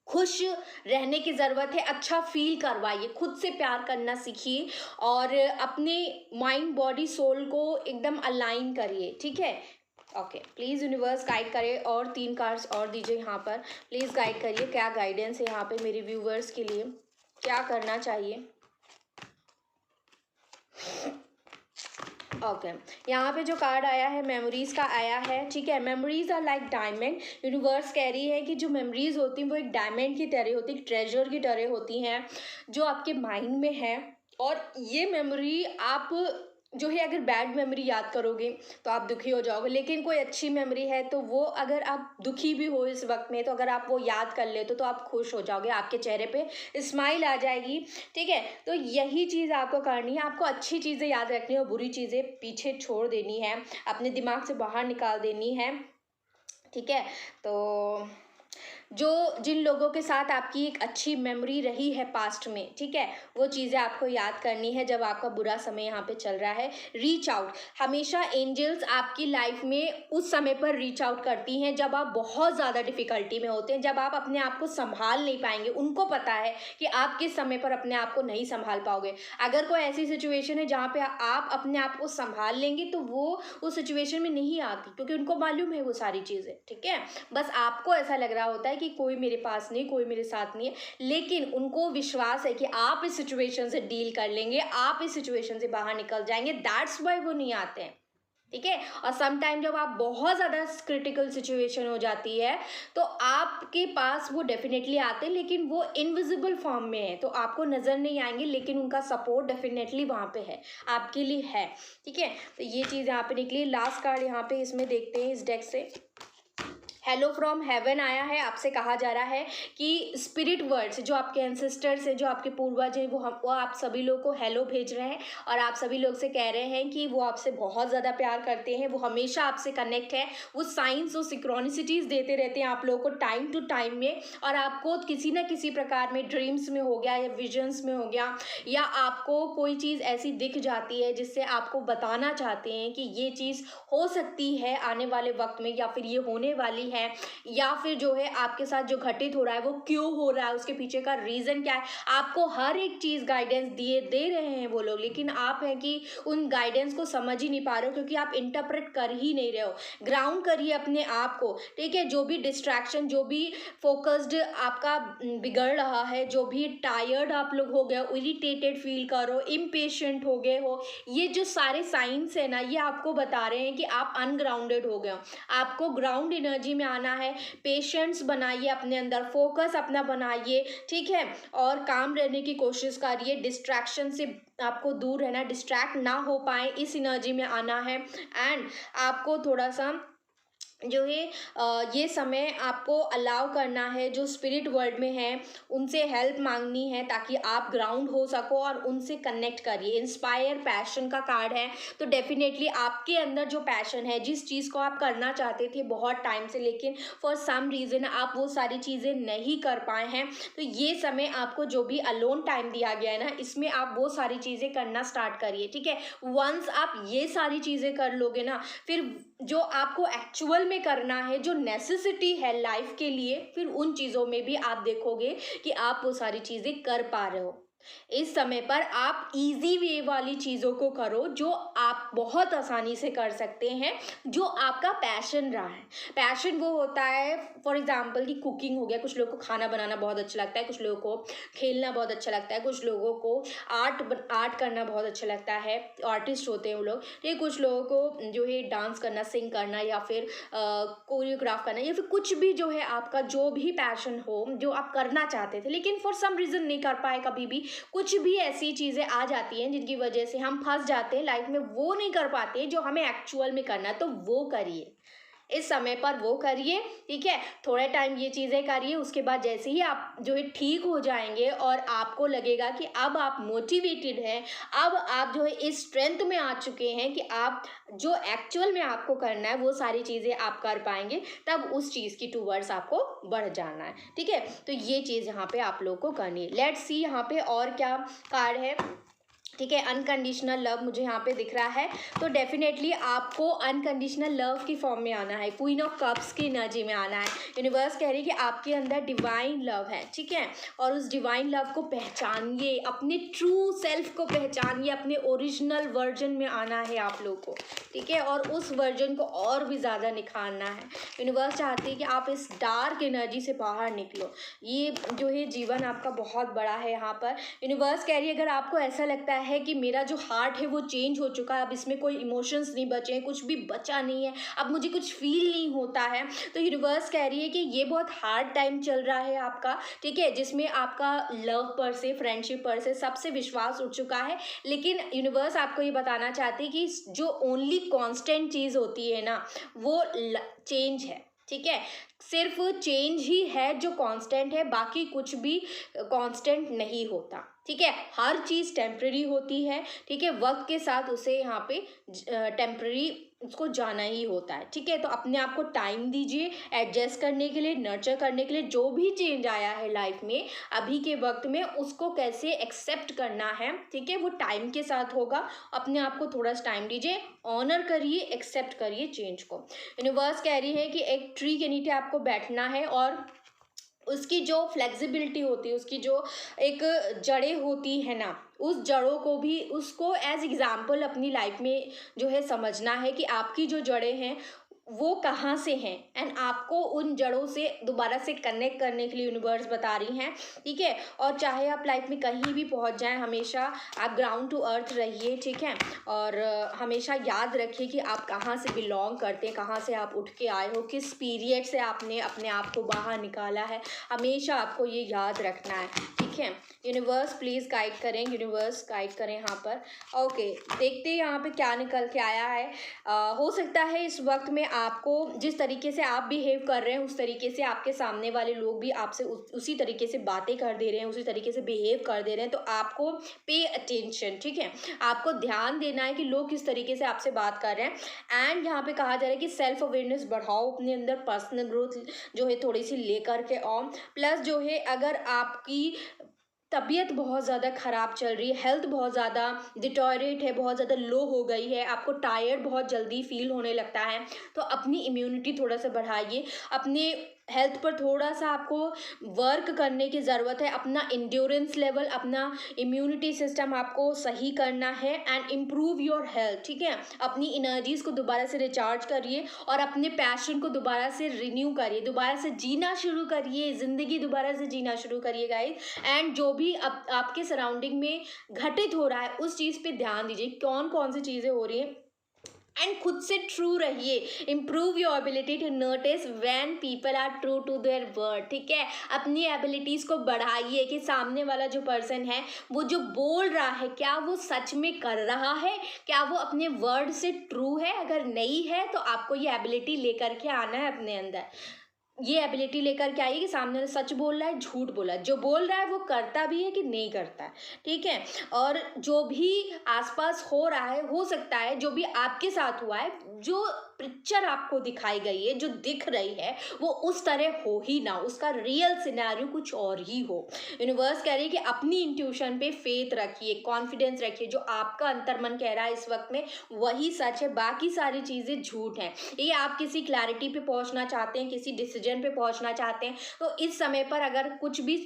खुश रहने की ज़रूरत है, अच्छा फील करवाइए, खुद से प्यार करना सीखिए और अपने माइंड बॉडी सोल को एकदम अलाइन करिए, ठीक है। ओके, प्लीज़ यूनिवर्स गाइड करे और 3 कार्ड्स और दीजिए यहाँ पर। प्लीज़ गाइड करिए, क्या गाइडेंस है यहाँ पे मेरे व्यूवर्स के लिए, क्या करना चाहिए। ओके, यहाँ पे जो कार्ड आया है मेमोरीज का आया है, ठीक है। Memories are like diamond. Universe कह रही है कि जो मेमोरीज होती हैं वो एक डायमंड की तरह होती है, ट्रेजर की तरह होती हैं जो आपके माइंड में है। और ये मेमोरी आप जो है अगर बैड मेमोरी याद करोगे तो आप दुखी हो जाओगे, लेकिन कोई अच्छी मेमोरी है तो वो अगर आप दुखी भी हो इस वक्त में, तो अगर आप वो याद कर लेते तो आप खुश हो जाओगे, आपके चेहरे पे स्माइल आ जाएगी, ठीक है। तो यही चीज़ आपको करनी है, आपको अच्छी चीज़ें याद रखनी है और बुरी चीज़ें पीछे छोड़ देनी है, अपने दिमाग से बाहर निकाल देनी है, ठीक है। तो जो जिन लोगों के साथ आपकी एक अच्छी मेमोरी रही है पास्ट में, ठीक है, वो चीज़ें आपको याद करनी है जब आपका बुरा समय यहाँ पे चल रहा है। रीच आउट, हमेशा एंजल्स आपकी लाइफ में उस समय पर रीच आउट करती हैं जब आप बहुत ज़्यादा डिफ़िकल्टी में होते हैं, जब आप अपने आप को संभाल नहीं पाएंगे। उनको पता है कि आप किस समय पर अपने आप को नहीं संभाल पाओगे। अगर कोई ऐसी सिचुएशन है जहाँ पे आप अपने आप को संभाल लेंगे तो वो उस सिचुएशन में नहीं आती, क्योंकि उनको मालूम है वो सारी चीज़ें, ठीक है। बस आपको ऐसा लग रहा होता है कि कोई मेरे पास नहीं, कोई मेरे साथ नहीं है, लेकिन उनको विश्वास है कि आप इस सिचुएशन से डील कर लेंगे, आप इस सिचुएशन से बाहर निकल जाएंगे, दैट्स वाई वो नहीं आते हैं, ठीक है। और सम टाइम जब आप बहुत ज़्यादा क्रिटिकल सिचुएशन हो जाती है तो आपके पास वो डेफिनेटली आते हैं, लेकिन वो इनविजिबल फॉर्म में है, तो आपको नज़र नहीं आएंगे, लेकिन उनका सपोर्ट डेफिनेटली वहाँ पे है, आपके लिए है, ठीक है। तो ये चीज़ यहाँ पे निकली। लास्ट कार्ड यहाँ पे इसमें देखते हैं इस डेक से। हेलो फ्रॉम हेवन आया है, आपसे कहा जा रहा है कि स्पिरिट वर्ड्स जो आपके एंसेस्टर्स हैं, जो आपके पूर्वज हैं, वो आप सभी लोग को हेलो भेज रहे हैं और आप सभी लोग से कह रहे हैं कि वो आपसे बहुत ज़्यादा प्यार करते हैं, वो हमेशा आपसे कनेक्ट है, वो साइंस वो सिक्रोनिसिटीज़ देते रहते हैं आप लोगों को टाइम टू टाइम में, और आपको किसी न किसी प्रकार में ड्रीम्स में हो गया या विजन्स में हो गया, या आपको कोई चीज़ ऐसी दिख जाती है जिससे आपको बताना चाहते हैं कि ये चीज़ हो सकती है आने वाले वक्त में, या फिर ये होने वाली है, या फिर जो है आपके साथ जो घटित हो रहा है वो क्यों हो रहा है, उसके पीछे का रीज़न क्या है। आपको हर एक चीज़ गाइडेंस दे रहे हैं वो लोग, लेकिन आप हैं कि उन गाइडेंस को समझ ही नहीं पा रहे हो, क्योंकि आप इंटरप्रेट कर ही नहीं रहे हो। ग्राउंड करिए अपने आप को, ठीक है। जो भी डिस्ट्रैक्शन, जो भी फोकस्ड आपका बिगड़ रहा है, जो भी टायर्ड आप लोग हो गए, इरिटेटेड फील करो, इम्पेशेंट हो गए हो, ये जो सारे साइंस है ना, ये आपको बता रहे हैं कि आप अनग्राउंडेड हो गए हो। आपको ग्राउंड एनर्जी में आना है, पेशेंस बनाइए अपने अंदर, फोकस अपना बनाइए, ठीक है, और काम रहने की कोशिश करिए, डिस्ट्रैक्शन से आपको दूर रहना, डिस्ट्रैक्ट ना हो पाए इस एनर्जी में आना है। एंड आपको थोड़ा सा जो है ये समय आपको अलाउ करना है, जो स्पिरिट वर्ल्ड में है उनसे हेल्प मांगनी है ताकि आप ग्राउंड हो सको और उनसे कनेक्ट करिए। इंस्पायर पैशन का कार्ड है, तो डेफिनेटली आपके अंदर जो पैशन है, जिस चीज़ को आप करना चाहते थे बहुत टाइम से, लेकिन फॉर सम रीज़न आप वो सारी चीज़ें नहीं कर पाए हैं, तो ये समय आपको जो भी अलोन टाइम दिया गया है ना, इसमें आप वो सारी चीज़ें करना स्टार्ट करिए, ठीक है। वंस आप ये सारी चीज़ें कर लोगे ना, फिर जो आपको एक्चुअल में करना है, जो नेसेसिटी है लाइफ के लिए, फिर उन चीज़ों में भी आप देखोगे कि आप वो सारी चीज़ें कर पा रहे हो। इस समय पर आप इजी वे वाली चीज़ों को करो जो आप बहुत आसानी से कर सकते हैं, जो आपका पैशन रहा है। पैशन वो होता है, फॉर एग्जांपल कि कुकिंग हो गया, कुछ लोगों को खाना बनाना बहुत अच्छा लगता है, कुछ लोगों को खेलना बहुत अच्छा लगता है, कुछ लोगों को आर्ट करना बहुत अच्छा लगता है, आर्टिस्ट होते हैं वो लोग, ये कुछ लोगों को जो है डांस करना, सिंग करना, या फिर कोरियोग्राफ करना, या फिर कुछ भी जो है आपका जो भी पैशन हो, जो आप करना चाहते थे लेकिन फॉर सम रीज़न नहीं कर पाए, कभी भी कुछ भी ऐसी चीज़ें आ जाती हैं जिनकी वजह से हम फंस जाते हैं लाइफ में, वो नहीं कर पाते जो हमें एक्चुअल में करना है, तो वो करिए। इस समय पर वो करिए, ठीक है। थोड़े टाइम ये चीज़ें करिए, उसके बाद जैसे ही आप जो है ठीक हो जाएंगे और आपको लगेगा कि अब आप मोटिवेटेड हैं, अब आप जो है इस स्ट्रेंथ में आ चुके हैं कि आप जो एक्चुअल में आपको करना है वो सारी चीज़ें आप कर पाएंगे, तब उस चीज़ की टूवर्ड्स आपको बढ़ जाना है, ठीक है। तो ये चीज़ यहाँ पे आप लोग को करनी है। लेट्स सी यहाँ पे और क्या कार्ड है, ठीक है। अनकंडीशनल लव मुझे यहाँ पे दिख रहा है, तो डेफिनेटली आपको अनकंडीशनल लव की फॉर्म में आना है, क्वीन ऑफ कप्स की एनर्जी में आना है। यूनिवर्स कह रही है कि आपके अंदर डिवाइन लव है, ठीक है, और उस डिवाइन लव को पहचानिए, अपने ट्रू सेल्फ को पहचानिए, अपने ओरिजिनल वर्जन में आना है आप लोग को, ठीक है, और उस वर्जन को और भी ज़्यादा निखारना है। यूनिवर्स चाहती है कि आप इस डार्क एनर्जी से बाहर निकलो। ये जो है जीवन आपका बहुत बड़ा है। यहाँ पर यूनिवर्स कह रही है अगर आपको ऐसा लगता है कि मेरा जो हार्ट है वो चेंज हो चुका है, अब इसमें कोई इमोशंस नहीं बचे हैं, कुछ भी बचा नहीं है, अब मुझे कुछ फील नहीं होता है, तो यूनिवर्स कह रही है कि ये बहुत हार्ड टाइम चल रहा है आपका, ठीक है, जिसमें आपका लव पर से, फ्रेंडशिप पर से, सबसे विश्वास उठ चुका है। लेकिन यूनिवर्स आपको ये बताना चाहती है कि जो ओनली कांस्टेंट चीज़ होती है ना, वो चेंज है, ठीक है। सिर्फ चेंज ही है जो कांस्टेंट है, बाकी कुछ भी कांस्टेंट नहीं होता, ठीक है। हर चीज़ टेम्पररी होती है, ठीक है, वक्त के साथ उसे यहाँ पे टेम्पररी उसको जाना ही होता है, ठीक है। तो अपने आप को टाइम दीजिए एडजस्ट करने के लिए, नर्चर करने के लिए। जो भी चेंज आया है लाइफ में अभी के वक्त में, उसको कैसे एक्सेप्ट करना है, ठीक है, वो टाइम के साथ होगा। अपने आप को थोड़ा सा टाइम दीजिए, ऑनर करिए, एक्सेप्ट करिए चेंज को। यूनिवर्स कह रही है कि एक ट्री के नीचे आपको बैठना है और उसकी जो फ्लेक्सिबिलिटी होती है, उसकी जो एक जड़ें होती है ना, उस जड़ों को भी, उसको एज एग्जाम्पल अपनी लाइफ में जो है समझना है कि आपकी जो जड़ें हैं वो कहाँ से हैं, एंड आपको उन जड़ों से दोबारा से कनेक्ट करने के लिए यूनिवर्स बता रही हैं, ठीक है। और चाहे आप लाइफ में कहीं भी पहुंच जाएं, हमेशा आप ग्राउंड टू अर्थ रहिए, ठीक है। और हमेशा याद रखिए कि आप कहाँ से बिलोंग करते हैं, कहाँ से आप उठ के आए हो, किस पीरियड से आपने अपने आप को बाहर निकाला है, हमेशा आपको ये याद रखना है, ठीक है। यूनिवर्स प्लीज़ गाइड करें, यूनिवर्स गाइड करें यहाँ पर। ओके, देखते हैं यहाँ पे क्या निकल के आया है। हो सकता है इस वक्त में आपको जिस तरीके से आप बिहेव कर रहे हैं, उस तरीके से आपके सामने वाले लोग भी आपसे उसी तरीके से बातें कर दे रहे हैं, उसी तरीके से बिहेव कर दे रहे हैं। तो आपको पे अटेंशन, ठीक है, आपको ध्यान देना है कि लोग किस तरीके से आपसे बात कर रहे हैं। एंड यहाँ पे कहा जा रहा है कि सेल्फ अवेयरनेस बढ़ाओ, अपने अंदर पर्सनल ग्रोथ जो है थोड़ी सी लेकर के आओ। प्लस जो है अगर आपकी तबीयत बहुत ज़्यादा ख़राब चल रही है, हेल्थ बहुत ज़्यादा डिटोरेट है, बहुत ज़्यादा लो हो गई है, आपको टायर्ड बहुत जल्दी फील होने लगता है, तो अपनी इम्यूनिटी थोड़ा सा बढ़ाइए, अपने हेल्थ पर थोड़ा सा आपको वर्क करने की ज़रूरत है। अपना इंड्योरेंस लेवल, अपना इम्यूनिटी सिस्टम आपको सही करना है एंड इम्प्रूव योर हेल्थ, ठीक है। अपनी एनर्जीज़ को दोबारा से रिचार्ज करिए और अपने पैशन को दोबारा से रिन्यू करिए, दोबारा से जीना शुरू करिए, ज़िंदगी दोबारा से जीना शुरू करिए गाइस। एंड जो भी आपके सराउंडिंग में घटित हो रहा है उस चीज़ पे ध्यान दीजिए, कौन कौन सी चीज़ें हो रही हैं, एंड खुद से ट्रू रहिए। Improve your ability to notice when people are true to their word, ठीक है। अपनी एबिलिटीज़ को बढ़ाइए कि सामने वाला जो पर्सन है वो जो बोल रहा है क्या वो सच में कर रहा है, क्या वो अपने वर्ड से ट्रू है। अगर नहीं है तो आपको ये एबिलिटी लेकर के आना है अपने अंदर, ये एबिलिटी लेकर के आइए कि सामने वाला सच बोल रहा है, झूठ बोला है, जो बोल रहा है वो करता भी है कि नहीं करता है, ठीक है। और जो भी आसपास हो रहा है, हो सकता है जो भी आपके साथ हुआ है, जो पिक्चर आपको दिखाई गई है, जो दिख रही है, वो उस तरह हो ही ना, उसका रियल सिनेरियो कुछ और ही हो। यूनिवर्स कह रही है कि अपनी इंट्यूशन पे फेथ रखिए, कॉन्फिडेंस रखिए, जो आपका अंतर्मन कह रहा है इस वक्त में वही सच है, बाकी सारी चीज़ें झूठ हैं। ये आप किसी क्लैरिटी पे पहुंचना चाहते हैं, किसी डिसीजन पे पहुंचना चाहते हैं, तो इस समय पर अगर कुछ भी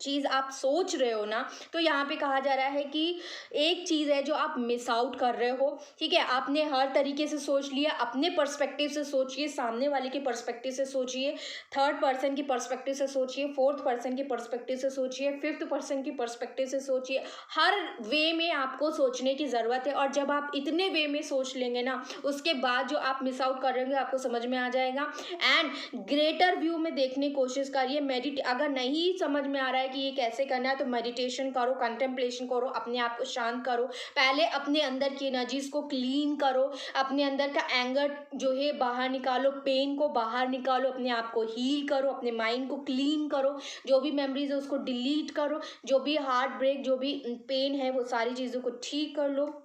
चीज़ आप सोच रहे हो ना, तो यहाँ पे कहा जा रहा है कि एक चीज़ है जो आप मिस आउट कर रहे हो, ठीक है। आपने हर तरीके से सोच लिया, अपने पर्सपेक्टिव से सोचिए, सामने वाले के पर्सपेक्टिव से सोचिए, थर्ड पर्सन की पर्सपेक्टिव से सोचिए, फोर्थ पर्सन की पर्सपेक्टिव से सोचिए, फिफ्थ पर्सन की पर्सपेक्टिव से सोचिए। हर वे में आपको सोचने की ज़रूरत है, और जब आप इतने वे में सोच लेंगे ना, उसके बाद जो आप मिस आउट कर रहे होंगे आपको समझ में आ जाएगा। एंड ग्रेटर व्यू में देखने की कोशिश करिए। अगर नहीं समझ में आ रहा है है कि ये कैसे करना है, तो मेडिटेशन करो, कंटेम्पलेशन करो, अपने आप को शांत करो, पहले अपने अंदर की एनर्जीज को क्लीन करो, अपने अंदर का एंगर जो है बाहर निकालो, पेन को बाहर निकालो, अपने आप को हील करो, अपने माइंड को क्लीन करो, जो भी मेमोरीज है उसको डिलीट करो, जो भी हार्ट ब्रेक, जो भी पेन है वो सारी चीज़ों को ठीक कर लो,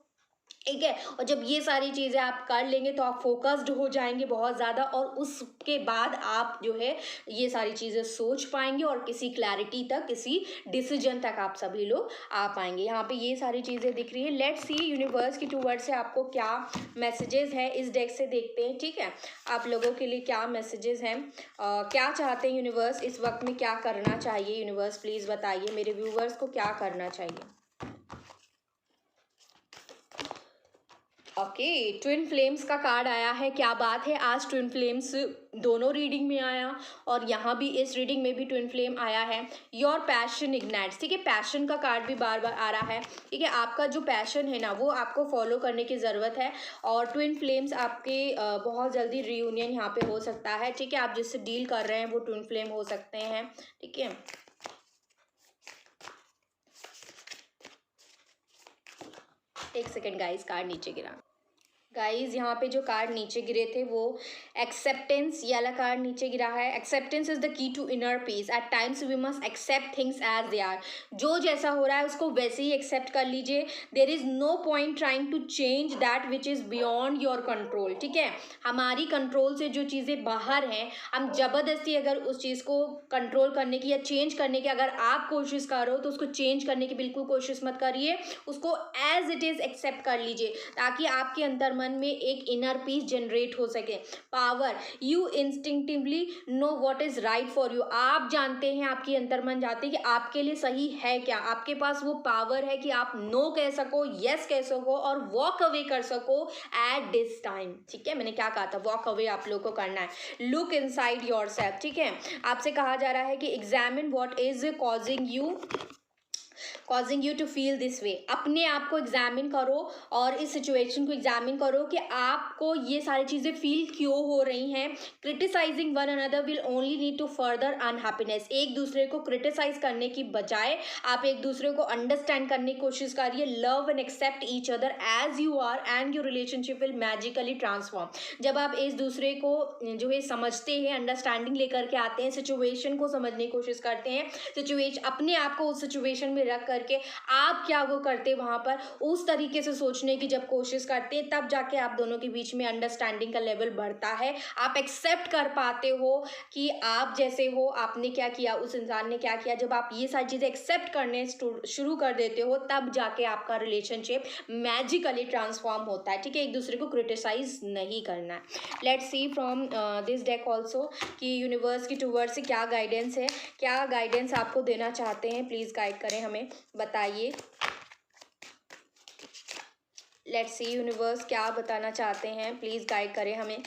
ठीक है। और जब ये सारी चीज़ें आप कर लेंगे तो आप फोकस्ड हो जाएंगे बहुत ज़्यादा, और उसके बाद आप जो है ये सारी चीज़ें सोच पाएंगे और किसी क्लैरिटी तक, किसी डिसीजन तक आप सभी लोग आ पाएंगे। यहाँ पे ये सारी चीज़ें दिख रही है। लेट्स सी यूनिवर्स की 2 वर्ड से आपको क्या मैसेजेस है, इस डेक से देखते हैं, ठीक है। आप लोगों के लिए क्या मैसेजेस हैं, क्या चाहते हैं यूनिवर्स, इस वक्त में क्या करना चाहिए, यूनिवर्स प्लीज़ बताइए मेरे व्यूवर्स को क्या करना चाहिए। ओके, ट्विन फ्लेम्स का कार्ड आया है, क्या बात है। आज ट्विन फ्लेम्स दोनों रीडिंग में आया और यहाँ भी इस रीडिंग में भी ट्विन फ्लेम आया है। योर पैशन इग्नाइट्स, ठीक है, पैशन का कार्ड भी बार बार आ रहा है, ठीक है। आपका जो पैशन है ना वो आपको फॉलो करने की ज़रूरत है, और ट्विन फ्लेम्स आपके बहुत जल्दी रीयूनियन यहाँ पे हो सकता है, ठीक है। आप जिससे डील कर रहे हैं वो ट्विन फ्लेम हो सकते हैं, ठीक है। एक सेकेंड गाइस, कार्ड नीचे गिरा। गाइज यहाँ पे जो कार्ड नीचे गिरे थे वो एक्सेप्टेंस, ये वाला कार्ड नीचे गिरा है। Acceptance is the key to inner peace. At times we must accept things as they are. जो जैसा हो रहा है उसको वैसे ही एक्सेप्ट कर लीजिए। There is no point trying to change that which is beyond your control, ठीक है। हमारी कंट्रोल से जो चीज़ें बाहर हैं, हम ज़बरदस्ती अगर उस चीज़ को कंट्रोल करने की या चेंज करने की अगर आप कोशिश करो तो उसको चेंज करने की बिल्कुल कोशिश मत करिए, उसको एज इट इज़ एक्सेप्ट कर लीजिए, ताकि आपके अंदर मन में एक इनर पीस जनरेट हो सके। Power, you instinctively know what is right for you. आप जानते हैं, आपकी अंतर मन जानते हैं कि आपके लिए सही है क्या। आपके पास वो पावर है कि आप नो कह सको, यस कह सको और वॉक अवे कर सको एट दिस टाइम, ठीक है। मैंने क्या कहा था, वॉक अवे आप लोग को करना है। लुक इनसाइड योरसेल्फ, ठीक है। आपसे कहा जा रहा है कि examine what is causing you to feel this way. अपने आप को एग्जामिन करो और इस सिचुएशन को एग्जामिन करो कि आपको ये सारी चीज़ें फील क्यों हो रही हैं। Criticizing one another will only lead to further unhappiness. एक दूसरे को क्रिटिसाइज करने की बजाय आप एक दूसरे को अंडरस्टैंड करने की कोशिश करिए। Love and accept each other as you are and your relationship will magically transform. जब आप इस दूसरे को जो है समझते हैं, अंडरस्टैंडिंग लेकर के आते हैं, सिचुएशन को समझने की कोशिश करते हैं, सिचुएशन अपने आप को उस सिचुएशन में रख करके आप क्या वो करते वहां पर उस तरीके से सोचने की जब कोशिश करते हैं, तब जाके आप दोनों के बीच में अंडरस्टैंडिंग का लेवल बढ़ता है। आप एक्सेप्ट कर पाते हो कि आप जैसे हो, आपने क्या किया, उस इंसान ने क्या किया। जब आप ये सारी चीजें एक्सेप्ट करने शुरू कर देते हो, तब जाके आपका रिलेशनशिप मैजिकली ट्रांसफॉर्म होता है, ठीक है। एक दूसरे को क्रिटिसाइज नहीं करना है। Let's see from this deck also कि यूनिवर्स की टूवर्ड्स से क्या गाइडेंस है, क्या गाइडेंस आपको देना चाहते हैं, प्लीज गाइड करें, हमें बताइए। लेट्स सी यूनिवर्स क्या बताना चाहते हैं, प्लीज गाइड करें हमें।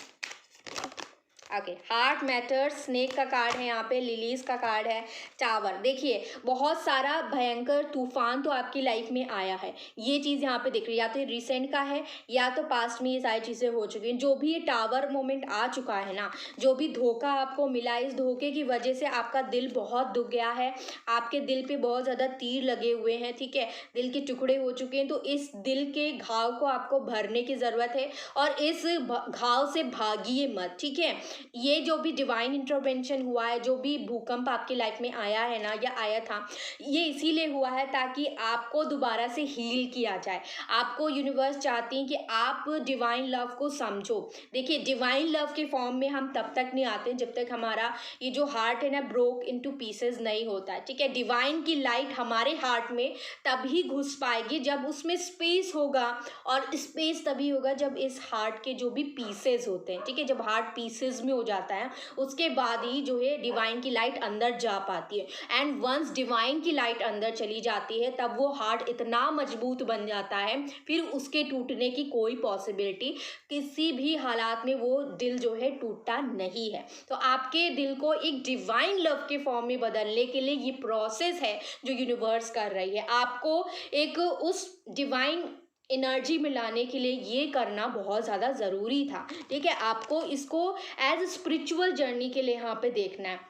ओके, हार्ट मैटर्स, स्नेक का कार्ड है यहाँ पे, लिलीज का कार्ड है, टावर। देखिए बहुत सारा भयंकर तूफान तो आपकी लाइफ में आया है, ये चीज़ यहाँ पे दिख रही है। या तो रिसेंट का है या तो पास्ट में ये सारी चीज़ें हो चुकी हैं। जो भी ये टावर मोमेंट आ चुका है ना, जो भी धोखा आपको मिला, इस धोखे की वजह से आपका दिल बहुत दुख गया है, आपके दिल पे बहुत ज़्यादा तीर लगे हुए हैं, ठीक है, दिल के टुकड़े हो चुके हैं। तो इस दिल के घाव को आपको भरने की ज़रूरत है और इस घाव से भागिए मत, ठीक है। ये जो भी डिवाइन इंटरवेंशन हुआ है, जो भी भूकंप आपकी लाइफ में आया है ना या आया था, ये इसीलिए हुआ है ताकि आपको दोबारा से हील किया जाए। आपको यूनिवर्स चाहती है कि आप डिवाइन लव को समझो। देखिए डिवाइन लव के फॉर्म में हम तब तक नहीं आते जब तक हमारा ये जो हार्ट है ना ब्रोक इनटू पीसेस नहीं होता है, ठीक है। डिवाइन की लाइट हमारे हार्ट में तभी घुस पाएगी जब उसमें स्पेस होगा, और स्पेस तभी होगा जब इस हार्ट के जो भी पीसेस होते हैं, ठीक है, जब हार्ट पीसेस में हो जाता है उसके बाद ही जो है डिवाइन की लाइट अंदर जा पाती है। एंड वंस डिवाइन की लाइट अंदर चली जाती है तब वो हार्ट इतना मजबूत बन जाता है, फिर उसके टूटने की कोई पॉसिबिलिटी किसी भी हालात में वो दिल जो है टूटता नहीं है। तो आपके दिल को एक डिवाइन लव के फॉर्म में बदलने के लिए ये प्रोसेस है जो यूनिवर्स कर रही है। आपको एक उस डिवाइन एनर्जी में लाने के लिए ये करना बहुत ज़्यादा ज़रूरी था, ठीक है। आपको इसको एज स्पिरिचुअल जर्नी के लिए यहाँ पे देखना है।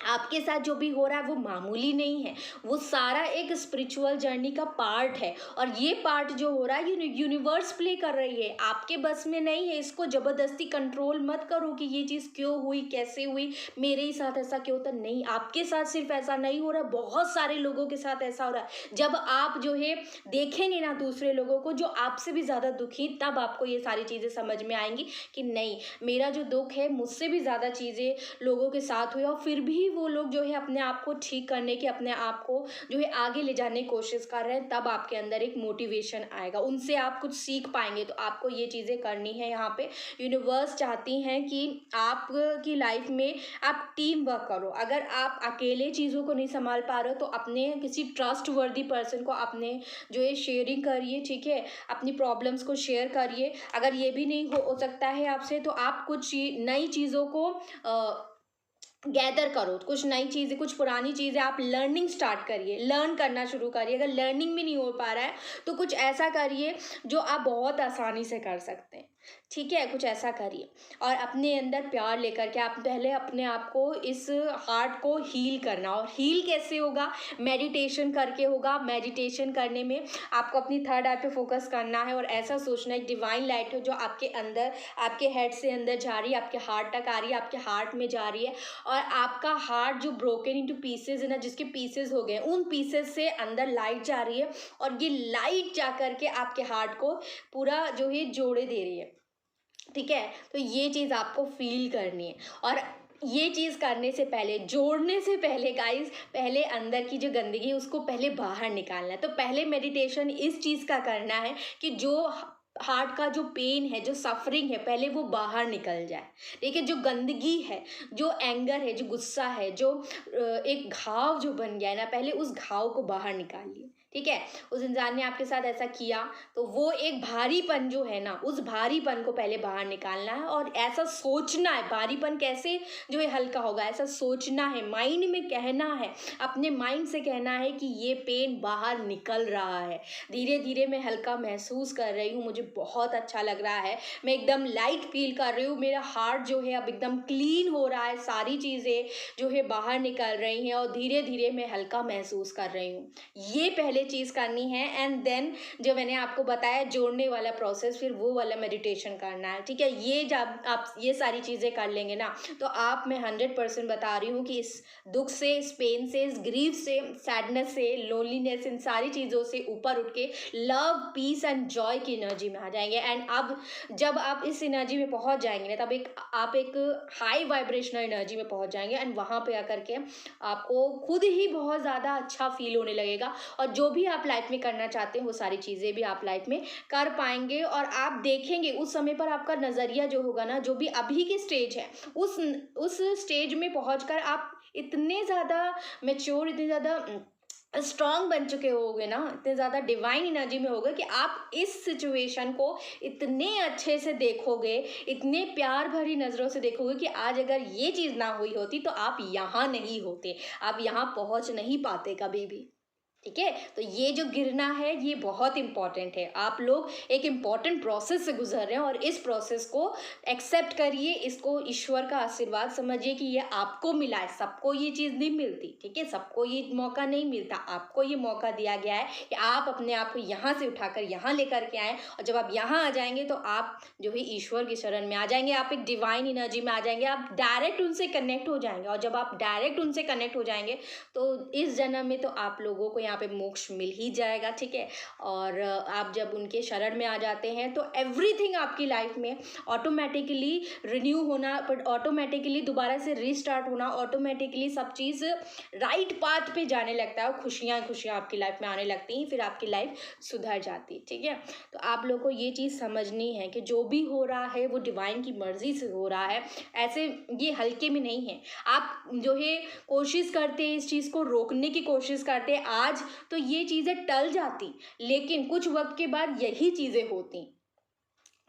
आपके साथ जो भी हो रहा है वो मामूली नहीं है, वो सारा एक स्पिरिचुअल जर्नी का पार्ट है। और ये पार्ट जो हो रहा है ये यूनिवर्स प्ले कर रही है, आपके बस में नहीं है। इसको जबरदस्ती कंट्रोल मत करो कि ये चीज़ क्यों हुई, कैसे हुई, मेरे ही साथ ऐसा क्यों होता। नहीं, आपके साथ सिर्फ ऐसा नहीं हो रहा, बहुत सारे लोगों के साथ ऐसा हो रहा है। जब आप जो है देखेंगे ना दूसरे लोगों को जो आपसे भी ज़्यादा दुखी, तब आपको ये सारी चीज़ें समझ में आएंगी कि नहीं, मेरा जो दुख है मुझसे भी ज़्यादा चीज़ें लोगों के साथ हुई, और फिर भी वो लोग जो है अपने आप को ठीक करने की, अपने आप को जो है आगे ले जाने की कोशिश कर रहे हैं। तब आपके अंदर एक मोटिवेशन आएगा, उनसे आप कुछ सीख पाएंगे। तो आपको ये चीज़ें करनी है। यहाँ पे यूनिवर्स चाहती हैं कि आप की लाइफ में आप टीम वर्क करो। अगर आप अकेले चीज़ों को नहीं संभाल पा रहे हो तो अपने किसी ट्रस्ट वर्दी पर्सन को अपने जो है शेयरिंग करिए, ठीक है, अपनी प्रॉब्लम्स को शेयर करिए। अगर ये भी नहीं हो सकता है आपसे तो आप कुछ नई चीज़ों को गैदर करो, कुछ नई चीज़ें, कुछ पुरानी चीज़ें आप लर्निंग स्टार्ट करिए, लर्न करना शुरू करिए। अगर लर्निंग भी नहीं हो पा रहा है तो कुछ ऐसा करिए जो आप बहुत आसानी से कर सकते हैं, ठीक है, कुछ ऐसा करिए। और अपने अंदर प्यार लेकर के आप पहले अपने आप को, इस हार्ट को हील करना। और हील कैसे होगा? मेडिटेशन करके होगा। मेडिटेशन करने में आपको अपनी थर्ड आई पे फोकस करना है और ऐसा सोचना है डिवाइन लाइट हो जो आपके अंदर, आपके हेड से अंदर जा रही है, आपके हार्ट तक आ रही है, आपके हार्ट में जा रही है। और आपका हार्ट जो ब्रोकन इनटू पीसेस है ना, जिसके पीसेस हो गए, उन पीसेस से अंदर लाइट जा रही है और ये लाइट जा करके आपके हार्ट को पूरा जो है जोड़े दे रही है, ठीक है। तो ये चीज़ आपको फील करनी है। और ये चीज़ करने से पहले, जोड़ने से पहले गाइस, पहले अंदर की जो गंदगी है उसको पहले बाहर निकालना है। तो पहले मेडिटेशन इस चीज़ का करना है कि जो हार्ट का जो पेन है, जो सफरिंग है, पहले वो बाहर निकल जाए। ठीक है, जो गंदगी है, जो एंगर है, जो गुस्सा है, जो एक घाव जो बन गया है ना, पहले उस घाव को बाहर निकालिए, ठीक है। उस इंसान ने आपके साथ ऐसा किया तो वो एक भारीपन जो है ना, उस भारीपन को पहले बाहर निकालना है और ऐसा सोचना है। भारीपन कैसे जो है हल्का होगा? ऐसा सोचना है, माइंड में कहना है, अपने माइंड से कहना है कि ये पेन बाहर निकल रहा है, धीरे धीरे मैं हल्का महसूस कर रही हूँ, मुझे बहुत अच्छा लग रहा है, मैं एकदम लाइट फील कर रही हूँ, मेरा हार्ट जो है अब एकदम क्लीन हो रहा है, सारी चीज़ें जो है बाहर निकल रही हैं और धीरे धीरे मैं हल्का महसूस कर रही हूँ। ये पहले चीज़ करनी है। एंड देन जो मैंने आपको बताया जोड़ने वाला प्रोसेस, फिर वो वाला मेडिटेशन करना है, ठीक है। ये जब आप ये सारी चीज़ें कर लेंगे ना, तो आप, मैं 100% बता रही हूँ कि इस दुख से, इस पेन से, इस ग्रीफ से, सैडनेस से, लोनलीनेस, इन सारी चीज़ों से ऊपर उठ के लव, पीस एंड जॉय की एनर्जी में आ जाएंगे। एंड अब जब आप इस एनर्जी में पहुंच जाएंगे ना, तब आप एक हाई वाइब्रेशनल एनर्जी में पहुंच जाएंगे एंड वहाँ पे आकर के आपको खुद ही बहुत ज़्यादा अच्छा फील होने लगेगा। और जो भी आप लाइफ में करना चाहते हैं वो सारी चीज़ें भी आप लाइफ में कर पाएंगे। और आप देखेंगे उस समय पर आपका नज़रिया जो होगा ना, जो भी अभी की स्टेज है, उस स्टेज में पहुंचकर आप इतने ज़्यादा मैच्योर, इतने ज़्यादा स्ट्रांग बन चुके होगे ना, इतने ज़्यादा डिवाइन एनर्जी में होगे कि आप इस सिचुएशन को इतने अच्छे से देखोगे, इतने प्यार भरी नज़रों से देखोगे कि आज अगर ये चीज़ ना हुई होती तो आप यहाँ नहीं होते, आप यहाँ पहुँच नहीं पाते कभी भी, ठीक है। तो ये जो गिरना है ये बहुत इंपॉर्टेंट है। आप लोग एक इम्पॉर्टेंट प्रोसेस से गुजर रहे हैं और इस प्रोसेस को एक्सेप्ट करिए, इसको ईश्वर का आशीर्वाद समझिए कि ये आपको मिला है। सबको ये चीज़ नहीं मिलती, ठीक है, सबको ये मौका नहीं मिलता। आपको ये मौका दिया गया है कि आप अपने आप को यहाँ से उठाकर यहाँ लेकर के आएँ और जब आप यहाँ आ जाएंगे तो आप जो है ईश्वर की शरण में आ जाएंगे, आप एक डिवाइन एनर्जी में आ जाएंगे, आप डायरेक्ट उनसे कनेक्ट हो जाएंगे। और जब आप डायरेक्ट उनसे कनेक्ट हो जाएंगे तो इस जन्म में तो आप लोगों को यहाँ पे मोक्ष मिल ही जाएगा, ठीक है। और आप जब उनके शरण में आ जाते हैं तो एवरीथिंग आपकी लाइफ में ऑटोमेटिकली रिन्यू होना, बट ऑटोमेटिकली दोबारा से रीस्टार्ट होना, ऑटोमेटिकली सब चीज़ राइट पाथ पे जाने लगता है और खुशियाँ खुशियाँ आपकी लाइफ में आने लगती हैं, फिर आपकी लाइफ सुधर जाती है, ठीक है। तो आप लोग को ये चीज़ समझनी है कि जो भी हो रहा है वो डिवाइन की मर्जी से हो रहा है, ऐसे ये हल्के में नहीं है। आप जो है कोशिश करते हैं, इस चीज़ को रोकने की कोशिश करते हैं, आज तो ये चीज़ें टल जाती, लेकिन कुछ वक्त के बाद यही चीज़ें होती,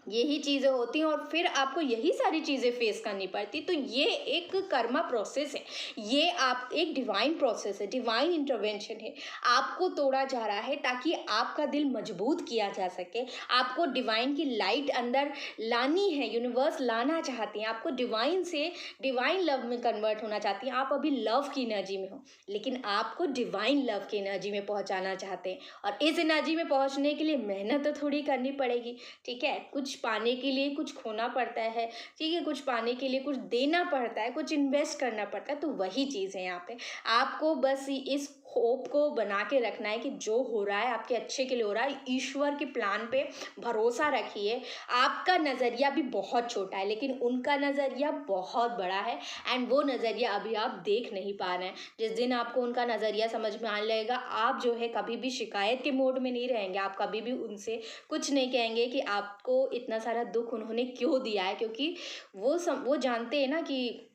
यही चीज़ें होती हैं और फिर आपको यही सारी चीज़ें फेस करनी पड़ती। तो ये एक कर्मा प्रोसेस है, ये आप एक डिवाइन प्रोसेस है, डिवाइन इंटरवेंशन है। आपको तोड़ा जा रहा है ताकि आपका दिल मजबूत किया जा सके। आपको डिवाइन की लाइट अंदर लानी है, यूनिवर्स लाना चाहती हैं, आपको डिवाइन से डिवाइन लव में कन्वर्ट होना चाहती हैं। आप अभी लव की एनर्जी में हो, लेकिन आपको डिवाइन लव की एनर्जी में पहुंचाना चाहते हैं, और इस एनर्जी में पहुंचने के लिए मेहनत तो थोड़ी करनी पड़ेगी। ठीक है, कुछ पाने के लिए कुछ खोना पड़ता है। ठीक है, कुछ पाने के लिए कुछ देना पड़ता है, कुछ इन्वेस्ट करना पड़ता है। तो वही चीज़ है यहाँ पे। आपको बस इस होप को बना के रखना है कि जो हो रहा है आपके अच्छे के लिए हो रहा है। ईश्वर के प्लान पे भरोसा रखिए। आपका नज़रिया भी बहुत छोटा है, लेकिन उनका नज़रिया बहुत बड़ा है, एंड वो नज़रिया अभी आप देख नहीं पा रहे हैं। जिस दिन आपको उनका नज़रिया समझ में आने लगेगा, आप जो है कभी भी शिकायत के मोड में नहीं रहेंगे। आप कभी भी उनसे कुछ नहीं कहेंगे कि आपको इतना सारा दुख उन्होंने क्यों दिया है, क्योंकि वो जानते हैं ना कि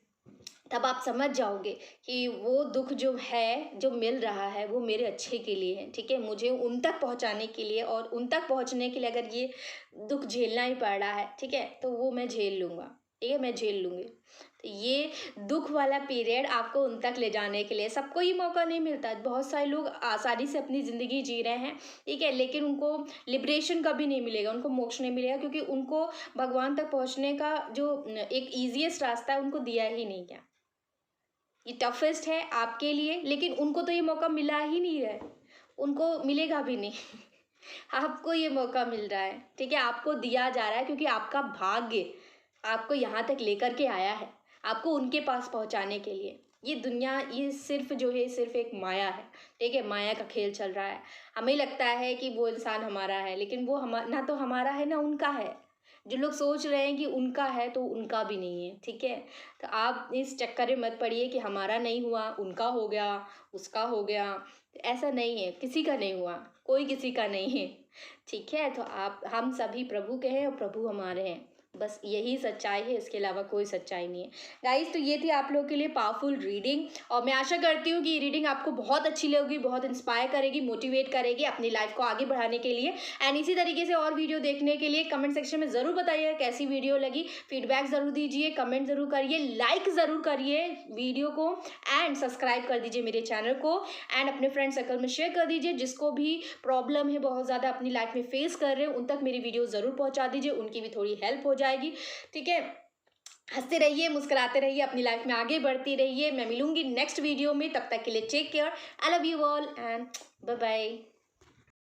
तब आप समझ जाओगे कि वो दुख जो है, जो मिल रहा है, वो मेरे अच्छे के लिए है। ठीक है, मुझे उन तक पहुंचाने के लिए, और उन तक पहुंचने के लिए अगर ये दुख झेलना ही पड़ रहा है, ठीक है, तो वो मैं झेल लूँगा। ठीक है, मैं झेल लूँगी। तो ये दुख वाला पीरियड आपको उन तक ले जाने के लिए, सबको ये मौका नहीं मिलता। बहुत सारे लोग आसानी से अपनी ज़िंदगी जी रहे हैं, ठीक है, लेकिन उनको लिबरेशन कभी नहीं मिलेगा, उनको मोक्ष नहीं मिलेगा, क्योंकि उनको भगवान तक पहुंचने का जो एक ईज़ीएस्ट रास्ता है, उनको दिया ही नहीं गया। ये टफेस्ट है आपके लिए, लेकिन उनको तो ये मौका मिला ही नहीं है, उनको मिलेगा भी नहीं। आपको ये मौका मिल रहा है, ठीक है, आपको दिया जा रहा है, क्योंकि आपका भाग्य आपको यहाँ तक लेकर के आया है, आपको उनके पास पहुँचाने के लिए। ये दुनिया, ये सिर्फ जो है सिर्फ एक माया है। ठीक है, माया का खेल चल रहा है। हमें लगता है कि वो इंसान हमारा है, लेकिन वो ना तो हमारा है ना उनका है। जो लोग सोच रहे हैं कि उनका है, तो उनका भी नहीं है। ठीक है, तो आप इस चक्कर में मत पड़िए कि हमारा नहीं हुआ, उनका हो गया, उसका हो गया। ऐसा नहीं है, किसी का नहीं हुआ, कोई किसी का नहीं है। ठीक है, तो आप, हम सभी प्रभु के हैं और प्रभु हमारे हैं। बस यही सच्चाई है, इसके अलावा कोई सच्चाई नहीं है। गाइस, तो ये थी आप लोगों के लिए पावरफुल रीडिंग, और मैं आशा करती हूँ कि ये रीडिंग आपको बहुत अच्छी लगेगी, बहुत इंस्पायर करेगी, मोटिवेट करेगी अपनी लाइफ को आगे बढ़ाने के लिए। एंड इसी तरीके से और वीडियो देखने के लिए कमेंट सेक्शन में ज़रूर बताइए कैसी वीडियो लगी, फीडबैक ज़रूर दीजिए, कमेंट ज़रूर करिए, लाइक ज़रूर करिए वीडियो को, एंड सब्सक्राइब कर दीजिए मेरे चैनल को, एंड अपने फ्रेंड सर्कल में शेयर कर दीजिए। जिसको भी प्रॉब्लम है, बहुत ज़्यादा अपनी लाइफ में फेस कर रहे हैं, उन तक मेरी वीडियो ज़रूर पहुँचा दीजिए, उनकी भी थोड़ी हेल्प हो जाएगी। ठीक है, हंसते रहिए, मुस्कुराते रहिए, अपनी लाइफ में आगे बढ़ती रहिए। मैं मिलूंगी नेक्स्ट वीडियो में, तब तक के लिए take care, I love you all, and bye bye.